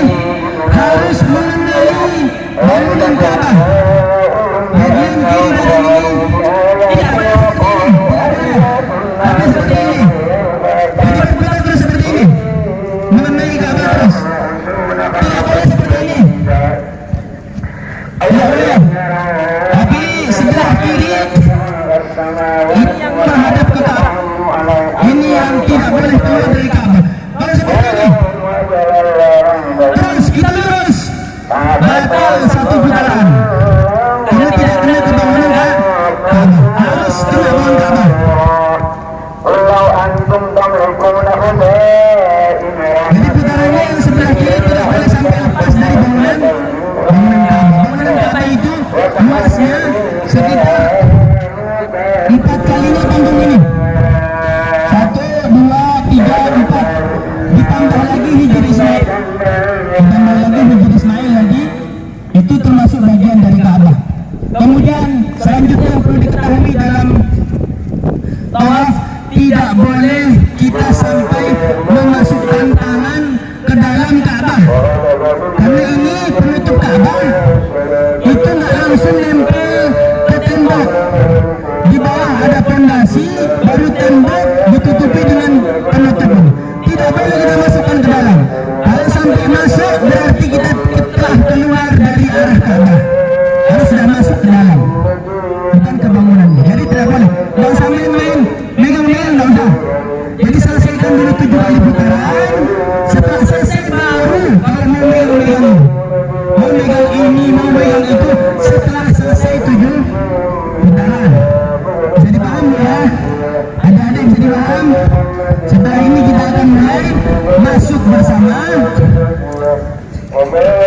harus mengenai bangunan Ka'bah. Bagian kiri badan ini tidak boleh seperti ini, tidak boleh. Tapi seperti ini. Jadi berputar terus seperti ini, mengenai Ka'bah terus. Tidak boleh seperti ini. Tidak boleh. Tapi sebelah kiri ini yang menghadap ke Ka'bah. Ini yang tidak boleh keluar dari Ka'bah. Kalau seperti ini, terus kita lurus. Batal 1 putaran. Karena tidak kena ke bangunan Ka'bah. Harus kena bangunan Ka'bah. Jadi putarannya yang sebelah kiri tidak boleh sampai lepas dari bangunan Ka'bah. Bangunan Ka'bah itu luasnya sekitar 4 kalinya panggung ini. 1, 2, 3, 4. Ditambah lagi Hijr Ismail. Ditambah lagi Hijr Ismail lagi. Itu termasuk bagian dari Ka'bah. Kemudian selanjutnya yang perlu diketahui dalam tawaf, tidak boleh kita sampai memasukkan tangan ke dalam Ka'bah. Karena ini penutup Ka'bah itu nggak langsung nempel ke tembok. Di bawah ada pondasi, baru tembok ditutupi dengan penutup ini. Tidak boleh kita masukkan ke dalam. Kalau sampai masuk berarti kita telah keluar dari arah Ka'bah. Harus sudah masuk ke dalam, bukan ke bangunannya. Jadi tidak boleh. Tidak usah main-main, megang-megang tidak usah. Jadi selesaikan dulu 7 kali putaran. Setelah selesai baru kalau mau megang-megang, mau megang ini, mau megang itu. Setelah selesai 7 putaran. Bisa dipaham ya? Ada-ada yang bisa dipaham? Setelah ini kita akan mulai masuk bersama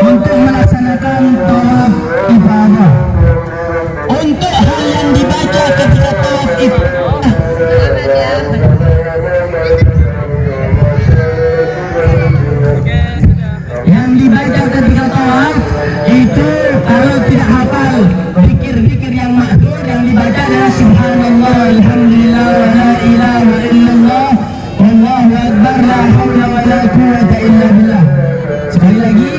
untuk melaksanakan tawaf ifadah. Untuk hal yang dibaca ketika tawaf ifadah, yang dibaca ketika tawaf itu kalau tidak hafal zikir-zikir yang maksud, yang dibaca adalah subhanallah, alhamdulillah, wa la ilaha illallah, wallahu akbar, la haula wa la quwwata illa billah. Sekali lagi,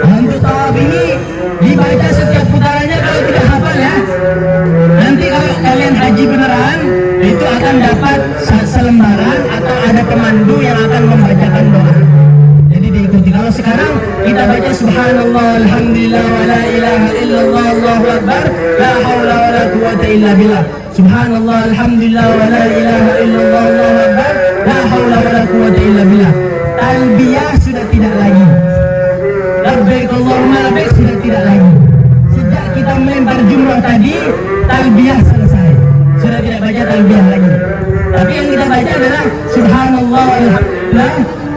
untuk tawaf ini dibaca setiap putaran. pemandu yang akan membacakan doa. Jadi diikuti. Kalau sekarang kita baca subhanallah, alhamdulillah, wa la ilaha illallah, Allahu akbar, la haula wa la quwata illa billah. Subhanallah, alhamdulillah, wa la ilaha illallah, Allahu akbar, la haula wa la quwata illa billah. Talbiyah sudah tidak lagi. Labbaik Allahumma labbaik sudah tidak lagi. Sejak kita melempar jumrah tadi, talbiyah selesai. Sudah tidak baca talbiyah lagi. Tapi yang kita baca adalah subhanallah, alhamdulillah,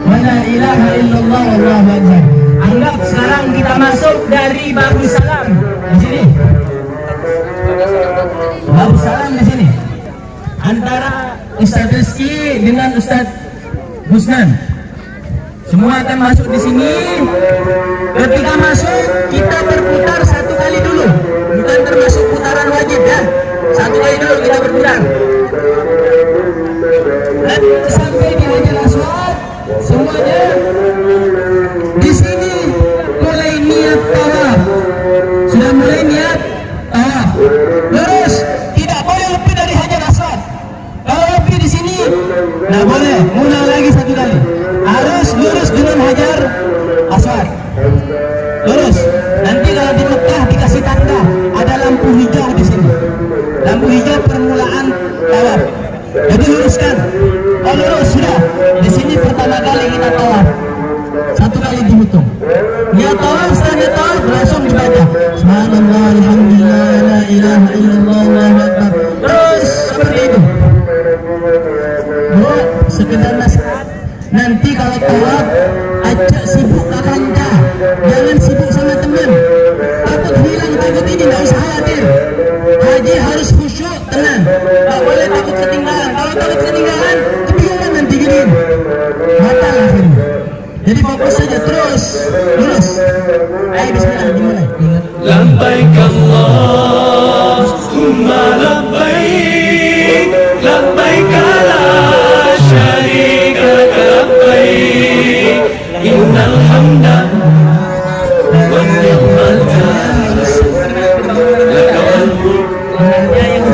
wa la ilaha illallah, wallahu akbar. Anggap sekarang kita masuk dari babu salam di sini. Babu salam di sini. Antara Ustaz Rizky dengan Ustaz Husnan. Semua akan masuk di sini. Ketika masuk, kita berputar satu kali dulu. Bukan termasuk putaran wajib ya. Satu kali dulu kita berputar. Dan sampai di Hajar Aswad, semuanya di sini mulai niat tawaf. Sudah mulai niat tawaf. Lurus, tidak boleh lebih dari Hajar Aswad. Kalau lebih di sini, tidak boleh. Mulai lagi satu kali. Harus lurus dengan Hajar Aswad. Lurus. Nanti kalau di Mekah dikasih tanda, ada lampu hijau di sini. Lampu hijau permulaan tawaf. Jadi luruskan. Oh lurus sudah. Di sini pertama kali kita tawaf. Satu kali dihitung. Niat tawaf, setelah niat tawaf langsung dibaca. Subhanallah, alhamdulillah, la ilaha illallah, Allahu akbar. Terus seperti itu. Bu, sekedar nasihat. Nanti kalau tawaf, ajak sibuk kakanda. Jangan sibuk sama teman. Takut hilang, takut ini, tidak usah khawatir. Haji harus khusyuk, tenang. Tak boleh takut ketinggalan. Kalau takut ketinggalan, kebingungan nanti gini. Batal akhirnya. Jadi fokus saja terus, lurus. Ayo bismillah, dimulai. Labbaik Allahumma labbaik, labbaik la syarika lak labbaik, innal hamda wan ni'mata lak wal mulk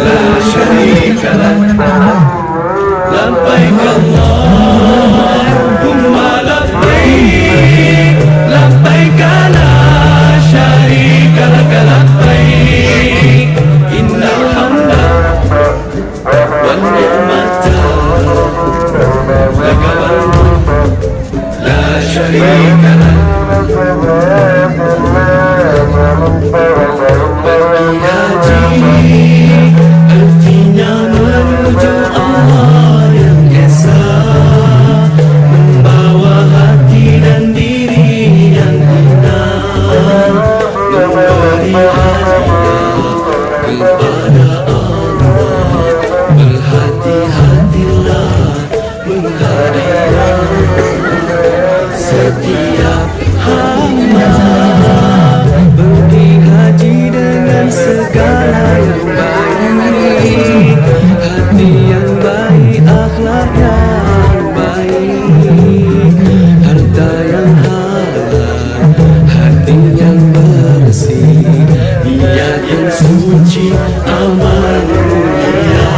la syarika lak. Labbaik Allahumma labbaik, labbaik la syarika lak labbaik, innal hamda wan ni'mata lak wal mulk la syarika lak. Haji artinya menuju Allah yang esa, membawa hati dan diri yang hina, memberi hadiah kepada Allah. Berhati-hatilah menghadap setiap hamba. Pergi haji dengan segala yang baik, hati yang baik, akhlak yang baik, harta yang halal, hati yang bersih, niat yang suci, amal mulia.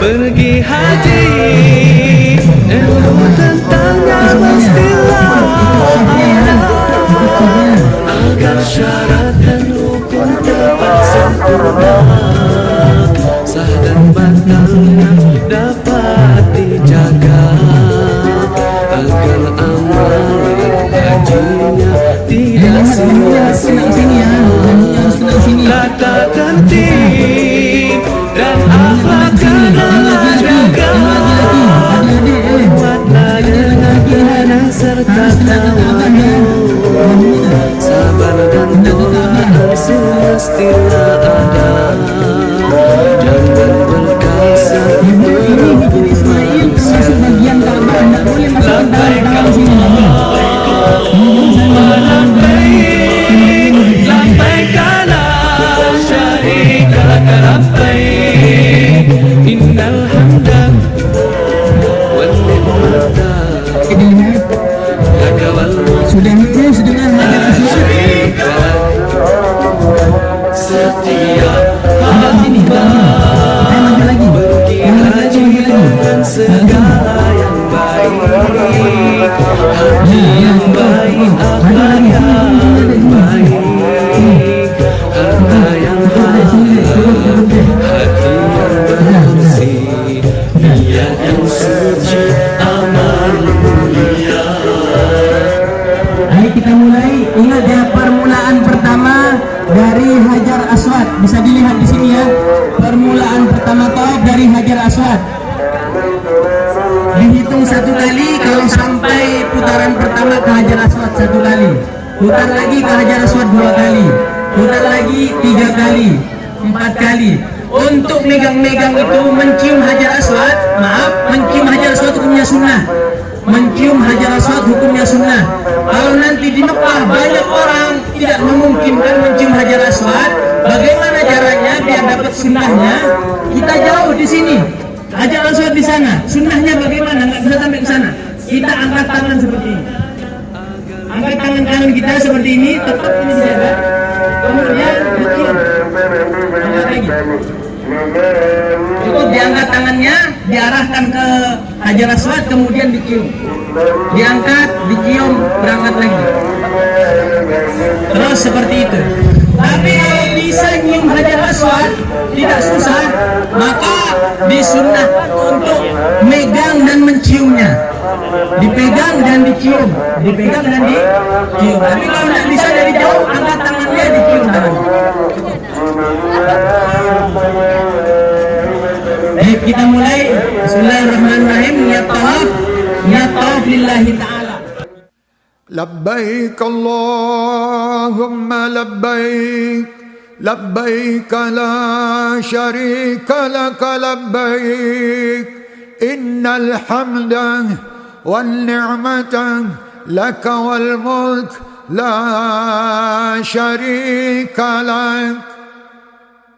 Pergi haji, ilmu tentangnya mestilah ada, agar syarat dan rukun tepat sempurna, sah dan batalnya dapat dijaga, agar amal hajinya tidak sia-sia. Tata tertib dan akhlak adalah jaga, kuatlah dengan ibadah serta tawadhu, sabar dan doa semestinya ada, jangan berkasa merebut manusia. Labbaik Allahumma labbaik, labbaik la syarika lak labbaik, innal hamda wan ni'mata lak wal mulk Sudah lurus dengan Hajar Aswad. setiap segala yang baik, hati yang baik, apa yang baik, harta yang halal, hati yang bersih, niat yang suci, amal mulia. Ayo kita mulai. Ingat ya, permulaan pertama dari Hajar Aswad. Bisa dilihat di sini ya. Permulaan pertama tawaf dari Hajar Aswad. Dihitung 1 kali. Kalau sampai putaran pertama ke Hajar Aswad 1 kali. Putar lagi ke Hajar Aswad 2 kali. Putar lagi 3 kali, 4 kali. Untuk megang-megang itu mencium Hajar Aswad. Maaf, mencium Hajar Aswad hukumnya sunnah. Mencium Hajar Aswad hukumnya sunnah. Kalau nanti di Mekah banyak orang tidak memungkinkan mencium Hajar Aswad, bagaimana caranya biar dapat sunnahnya? Kita jauh di sini, Hajar Aswad di sana. Sunnahnya bagaimana? Nggak bisa sampai ke sana. Kita angkat tangan seperti ini. Angkat tangan kanan kita seperti ini, tetap ini dijaga. Kemudian dicium. Angkat lagi. Cukup diangkat tangannya, diarahkan ke Hajar Aswad, kemudian dicium. Diangkat, dicium, berangkat lagi. Terus seperti itu. Tapi kalau bisa nyium Hajar Aswad, tidak susah, maka disunnahkan untuk megang dan menciumnya. Dipegang dan dicium, dipegang dan dicium. Tapi kalau tidak bisa dari jauh, angkat tangannya, dicium tangannya. Baik, kita mulai. Bismillahirrahmanirrahim. Niat tawaf lillahi ta'ala. لبيك اللهم لبيك لبيك لا شريك لك لبيك إن الحمد والنعمة لك والملك لا شريك لك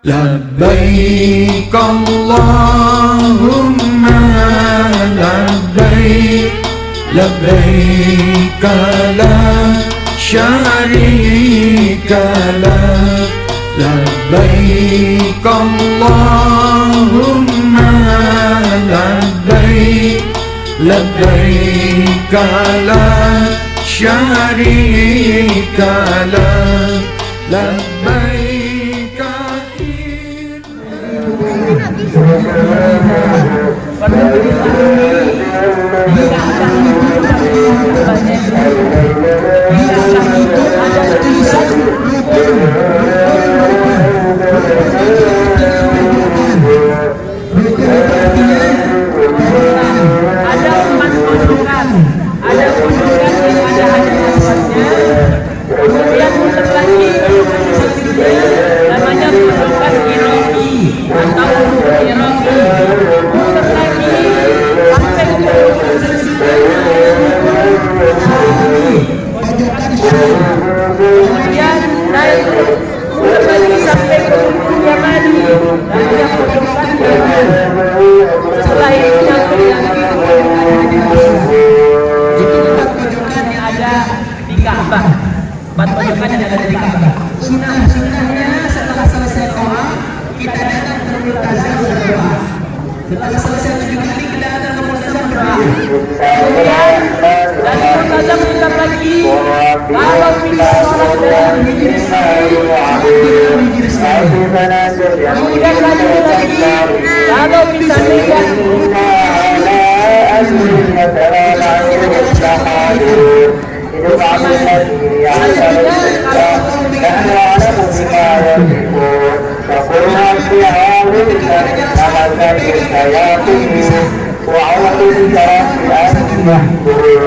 لبيك اللهم لبيك لبيك لا شريك لك لبيك اللهم لبيك لبيك لا شريك لك لبيك Ada 4 pojokan, ada pojokan yang ada Hajar Aswadnya, kemudian muter lagi namanya pojokan Iraqi atau Iraqi, muter lagi sampai ke kemudian naik muter lagi sampai ke Yamani, lalu yang pojokan Yaman. Setelah itu yang itu 4 pojokan yang ada di Ka'bah. 4 pojokan yang ada di Ka'bah. Sunnahnya setelah selesai tawaf kita datang ke Multazam berdoa. Setelah selesai 7 kali kita datang ke Multazam berdoa. Kemudian dari Multazam kita lagi, kalau bisa sholat dalam hijri kemudian lanjut lagi, kalau bisa megang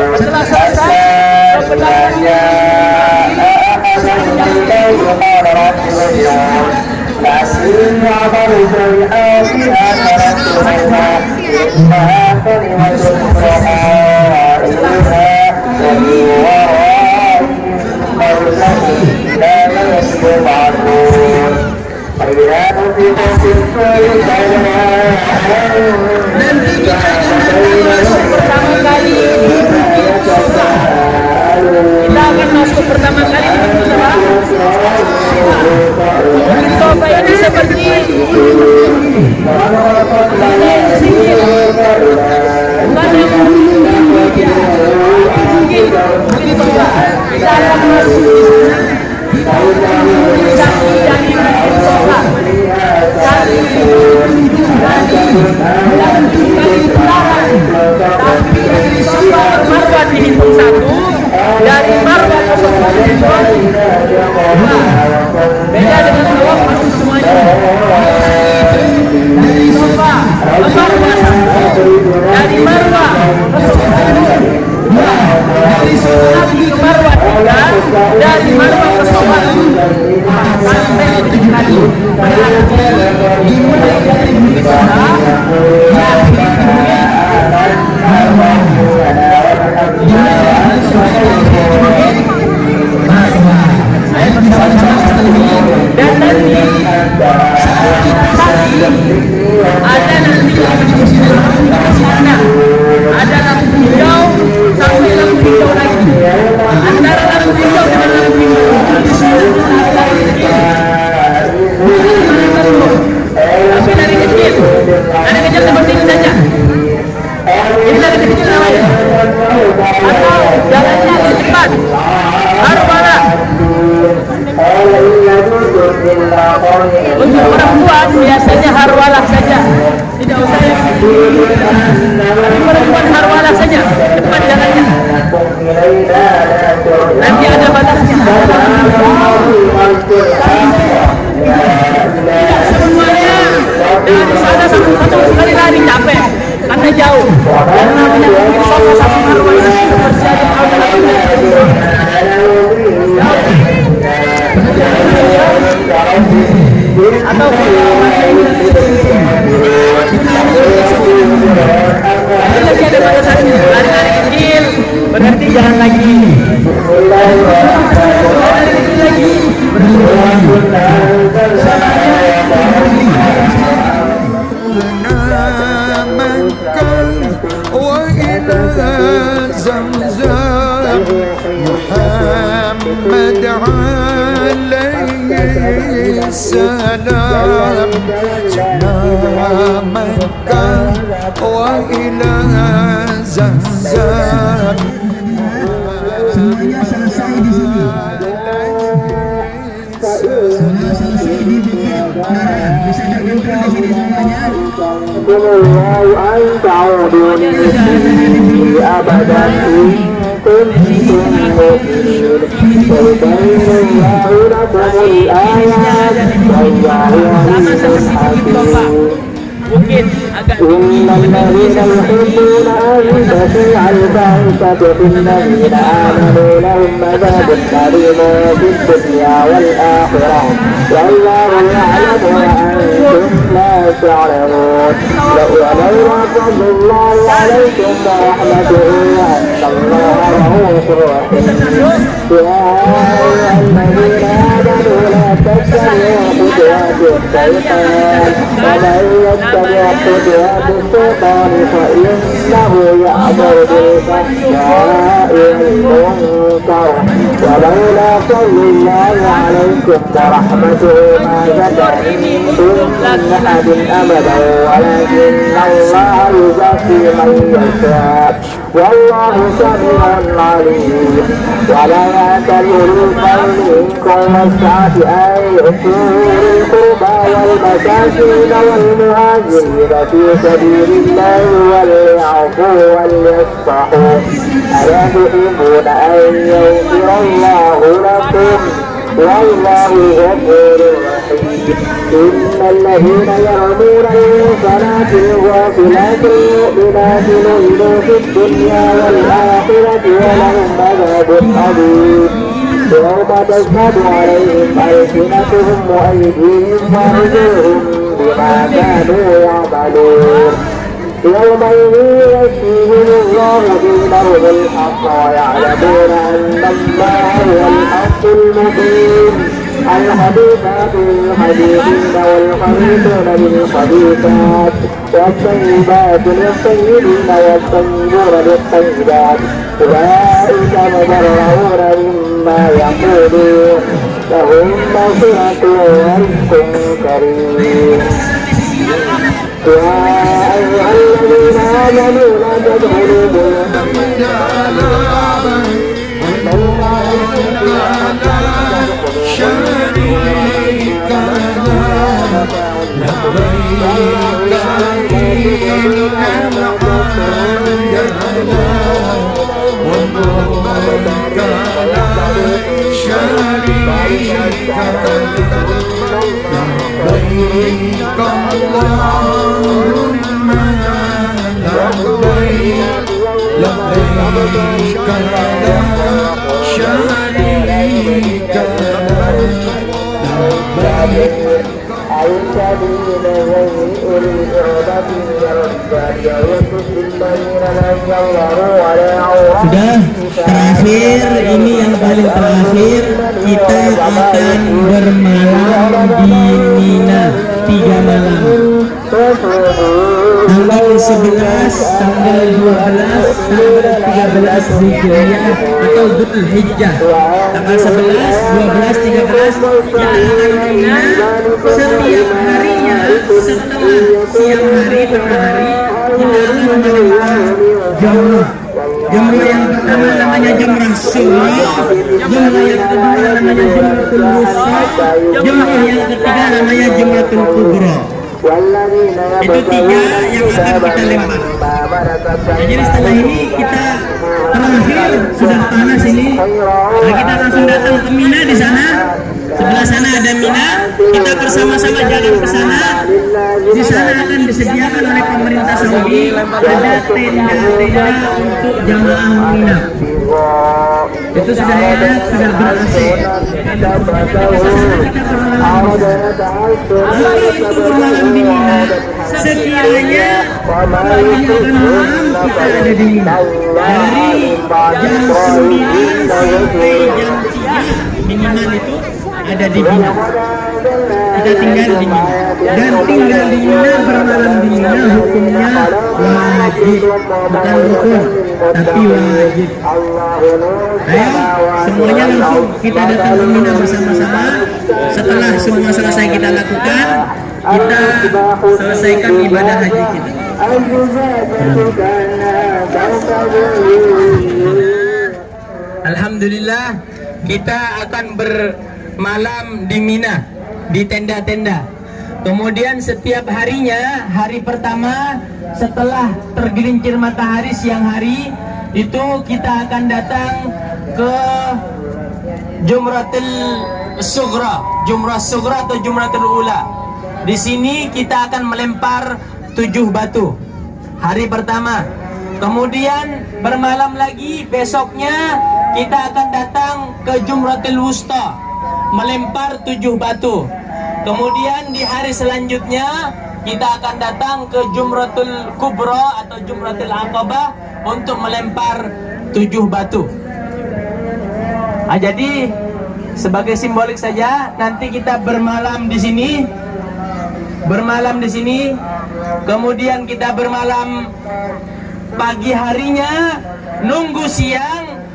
setelah selesai kebenarannya pertama kali kita akan masuk pertama kali di Bukit Sofa ini seperti ini di sini biasanya harwalah saja, tidak usah yang tapi perempuan harwalah saja, cepat jalannya. Nanti ada batasnya. Tidak semuanya. Jangan di sana satu sekali lari capek, karena jauh. Yang namanya mungkin satu harwalah bersiaga kalau atau lagi ada batasannya, lari-lari kecil berarti jangan lagi lari kecil lagi وإلى زمزم محمد عليه السلام جئنا مكة وإلى زمزم. Semuanya selesai di sini. Sudah selesai di sini. Bisa terkumpul di sini semuanya. mungkin agak tinggi. الذين يحبون أن تشيع الفاحشة في الذين آمنوا لهم عذاب أليم في الدنيا والآخرة والله يعلم وأنتم لا تعلمون. لولا فضل الله عليكم ورحمته وأن الله رؤوف رحيم. يا أيها الذين آمنوا لا تتبعوا خطوات الشيطان ومن يتبع خطوات الشيطان فإنه يأمر بالفحشاء والمنكر ولولا فضل الله عليكم ورحمته ما زكى منكم من أحد أبدا ولكن الله يزكي من يشاء والله سميع عليم. ولا يأتل أولو الفضل منكم والسعة أن يؤتوا القربى والمساكين والمهاجرين في سبيل الله وليعفوا وليصفحوا ألا تحبون أن يغفر الله لكم والله غفور رحيم. إن الذين يرمون المحصنات الغافلات المؤمنات لعنوا في الدنيا والآخرة ولهم عذاب عظيم. يوم تشهد عليهم ألسنتهم وأيديهم وأرجلهم بما كانوا يعملون. يومئذ يكفيهم الله دينهم الحق ويعلمون أن الله هو الحق المبين. الحديثات للحديثين والخبيثون للخبيثات والطيبات للطيبين والطيبون للطيبات أولئك مبرؤون مما يقولون لهم مغفرة ورزق كريم. يا أيها الذين آمنوا لا تدخلوا شريك له لبيك إن حمد له والملك لا شريك له لبيك اللهم لبيك لبيك لا شريك له لبيك الذين يؤمنون بالعباد والرجال والمسلمين لن يظهروا على Sudah terakhir, ini yang paling terakhir, kita akan bermalam di Mina 3 malam. Tanggal 11, tanggal 12, tanggal 13 Hijriah atau Dzul Hijjah. Tanggal 11, 12, 13 kita akan Mina. Setiap harinya setelah siang hari tengah hari kita akan menyelam jauh Jumrah yang pertama namanya jumrah sughra, jumrah yang kedua namanya jumratul wusta, jumrah yang ketiga namanya jumratul kubra. Itu tiga yang akan kita lempar. Nah, jadi setelah ini kita terakhir sudah panas ini, nah, kita langsung datang ke Mina di sana. Sebelah sana ada Mina, kita bersama-sama jalan ke sana. Di sana akan disediakan oleh pemerintah Saudi ada tenda-tenda untuk jamaah menginap. Itu sudah enak, sudah ber-AC. Itu bermalam di Mina. Sekiranya meninggalkan malam kita ada di Mina dari jam 9 sampai jam 3 minimal itu ada di Mina. Kita tinggal di Mina, dan tinggal di Mina bermalam di Mina hukumnya wajib, bukan rukun tapi wajib. Ayo semuanya langsung kita datang ke Mina bersama-sama. Setelah semua selesai kita lakukan, kita selesaikan ibadah haji kita. Alhamdulillah, kita akan bermalam di Mina, di tenda-tenda. Kemudian setiap harinya, hari pertama setelah tergelincir matahari siang hari, itu kita akan datang ke Jumratul Sughra, Jumrah Sughra atau Jumratul Ula. Di sini kita akan melempar 7 batu hari pertama. Kemudian bermalam lagi, besoknya kita akan datang ke Jumratul Wusta, melempar 7 batu. Kemudian di hari selanjutnya kita akan datang ke Jumratul Kubra atau Jumratul Aqabah untuk melempar 7 batu. Nah, jadi sebagai simbolik saja, nanti kita bermalam di sini, kemudian kita bermalam pagi harinya, nunggu siang.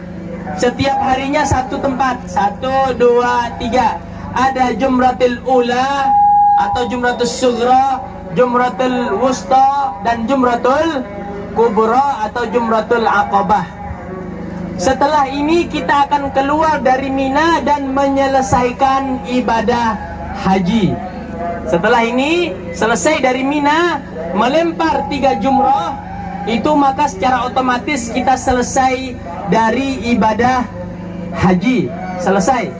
Setiap harinya satu tempat, 1, 2, 3. Ada Jumratul Ula atau Jumratul Sughra, Jumratul Wusta, dan Jumratul Kubra atau Jumratul Aqabah. Setelah ini kita akan keluar dari Mina dan menyelesaikan ibadah haji. Setelah ini selesai dari Mina, melempar 3 jumrah, itu maka secara otomatis kita selesai dari ibadah haji. Selesai.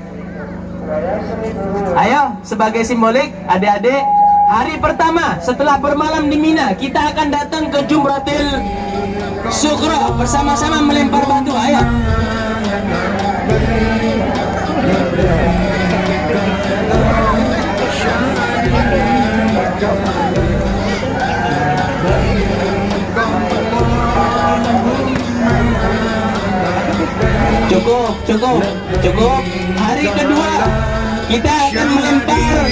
Ayo, sebagai simbolik, adik-adik, hari pertama setelah bermalam di Mina, kita akan datang ke Jumratul Sughra, bersama-sama melempar batu. Ayo. Cukup. Hari kedua kita akan melempar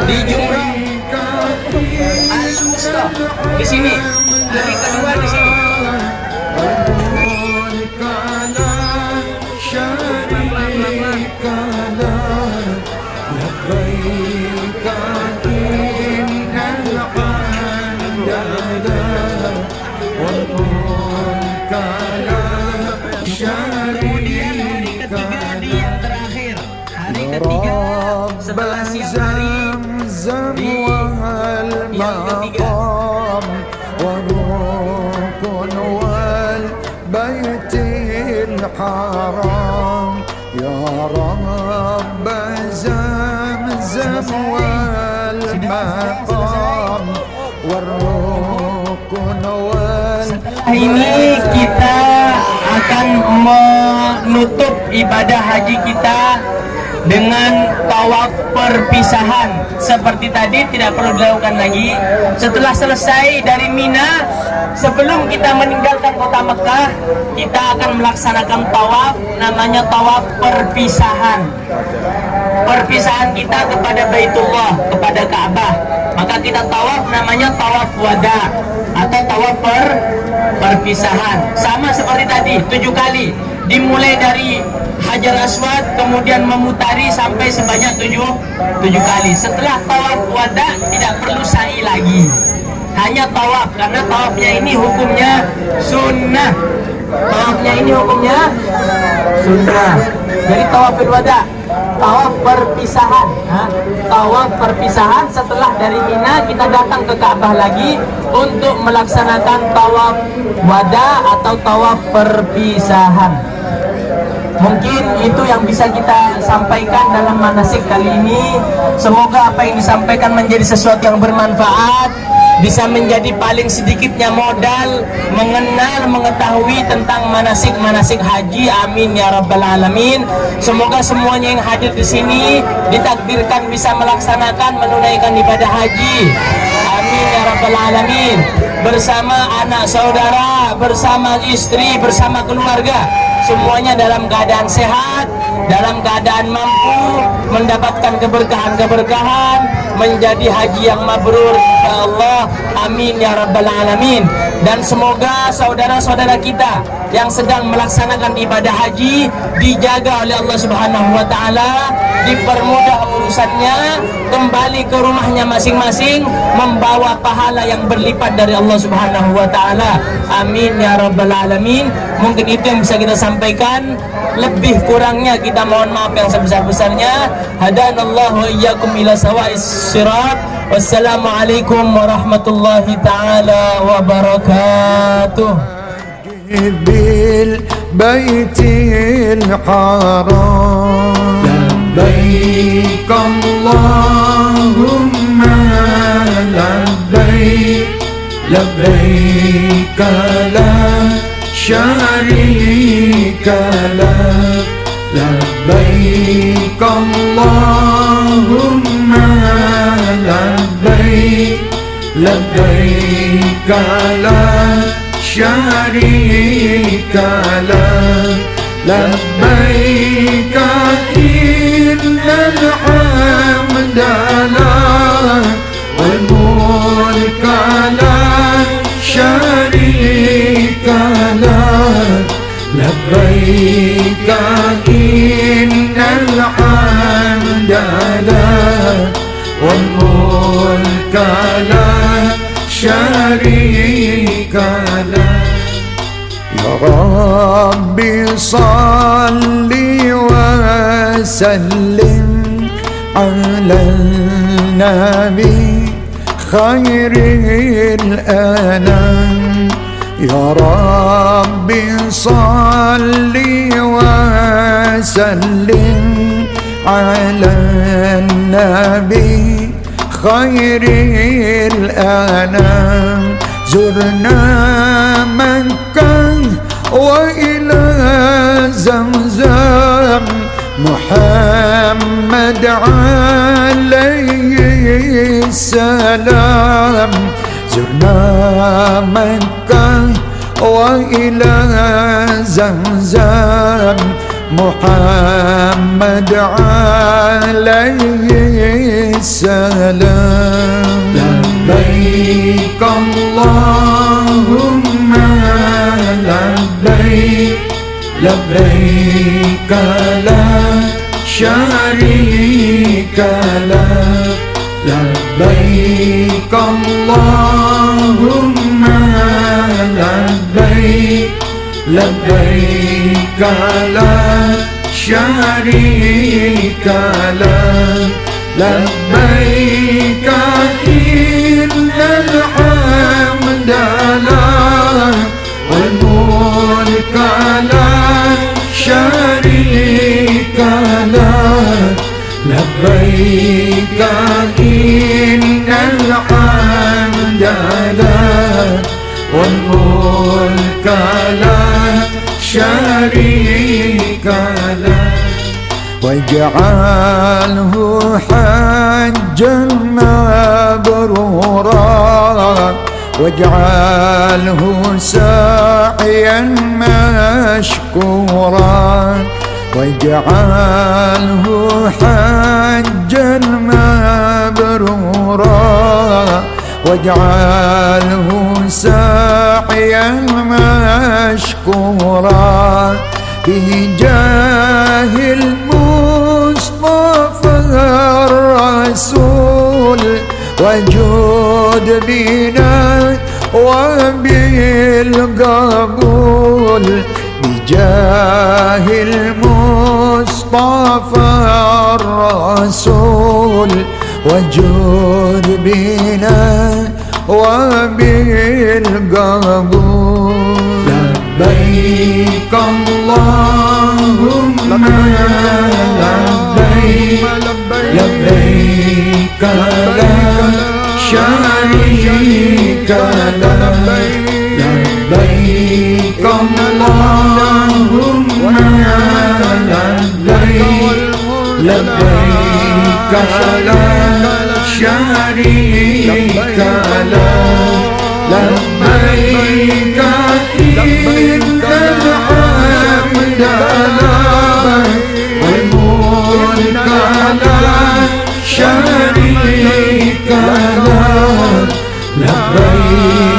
di Jumrah Al-Wusta. Di sini. Hari kedua di sini. Kemudian hari ketiga di yang terakhir, hari ketiga setelah siang hari di yang ketiga. Setelah ini kita akan menutup ibadah haji kita dengan tawaf perpisahan. Seperti tadi, tidak perlu dilakukan lagi. Setelah selesai dari Mina, sebelum kita meninggalkan kota Mekah, kita akan melaksanakan tawaf, namanya tawaf perpisahan. Perpisahan kita kepada Baitullah, kepada Ka'bah. Maka kita tawaf, namanya tawaf wada atau tawaf perpisahan. Sama seperti tadi, 7 kali. Dimulai dari Hajar Aswad, kemudian memutari sampai sebanyak 7 kali. Setelah tawaf wada tidak perlu sa'i lagi, hanya tawaf, karena tawafnya ini hukumnya sunnah. Tawafnya ini hukumnya sunnah. Jadi tawaful wada, tawaf perpisahan. Tawaf perpisahan setelah dari Mina kita datang ke Ka'bah lagi untuk melaksanakan tawaf wada atau tawaf perpisahan. Mungkin itu yang bisa kita sampaikan dalam manasik kali ini. Semoga apa yang disampaikan menjadi sesuatu yang bermanfaat, bisa menjadi paling sedikitnya modal mengenal, mengetahui tentang manasik haji. Amin ya rabbal alamin. Semoga semuanya yang hadir di sini ditakdirkan bisa melaksanakan, menunaikan ibadah haji. Amin ya rabbal alamin. Bersama anak saudara, bersama istri, bersama keluarga, semuanya dalam keadaan sehat, dalam keadaan mampu mendapatkan keberkahan-keberkahan, menjadi haji yang mabrur ya Allah. Amin ya rabbal alamin. Dan semoga saudara-saudara kita yang sedang melaksanakan ibadah haji dijaga oleh Allah Subhanahu wa taala, dipermudah urusannya, kembali ke rumahnya masing-masing membawa pahala yang berlipat dari Allah Subhanahu wa taala. Amin ya rabbal alamin. Mungkin itu yang bisa kita sampaikan. Lebih kurangnya kita mohon maaf yang sebesar-besarnya. Hadanallahu wa iyyakum ila sawa'is sirat. Wassalamualaikum warahmatullahi taala wabarakatuh. بالبيت الحرام لبيك اللهم لبيك لبيك لا شريك لك لبيك اللهم لبيك لبيك لا شريك لك لبيك إن الحمد لك والملك لك شريك لك لبيك إن الحمد لك والملك لك شريك لك يا ربي صل وسلم على النبي خير الأنام يا ربي صل وسلم على النبي خير الأنام زرنا مكة وإلى زمزم محمد عليه السلام زرنا مكة وإلى زمزم محمد عليه السلام لبيك اللهم لبيك لبيك لا شريك لك لبيك اللهم لبيك لبيك لا شريك لك لبيك إن الحمد لك والملك لك شريك لك لبيك إن الحمد لك والملك لك شريك لك واجعله حجا مبرورا واجعله سعيا مشكورا واجعله حجا مبرورا واجعله سعيا مشكورا بجاه المصطفى الرسول وجود بنا وبالقبول بجاه المصطفى الرسول وجود بنا وبالقبول لبيك اللهم لبيك لبيك لا شريك لك لبيك اللهم لبيك لبيك لا شريك لك لبيك إن الحمد لك والملك لا شريك لك لبيك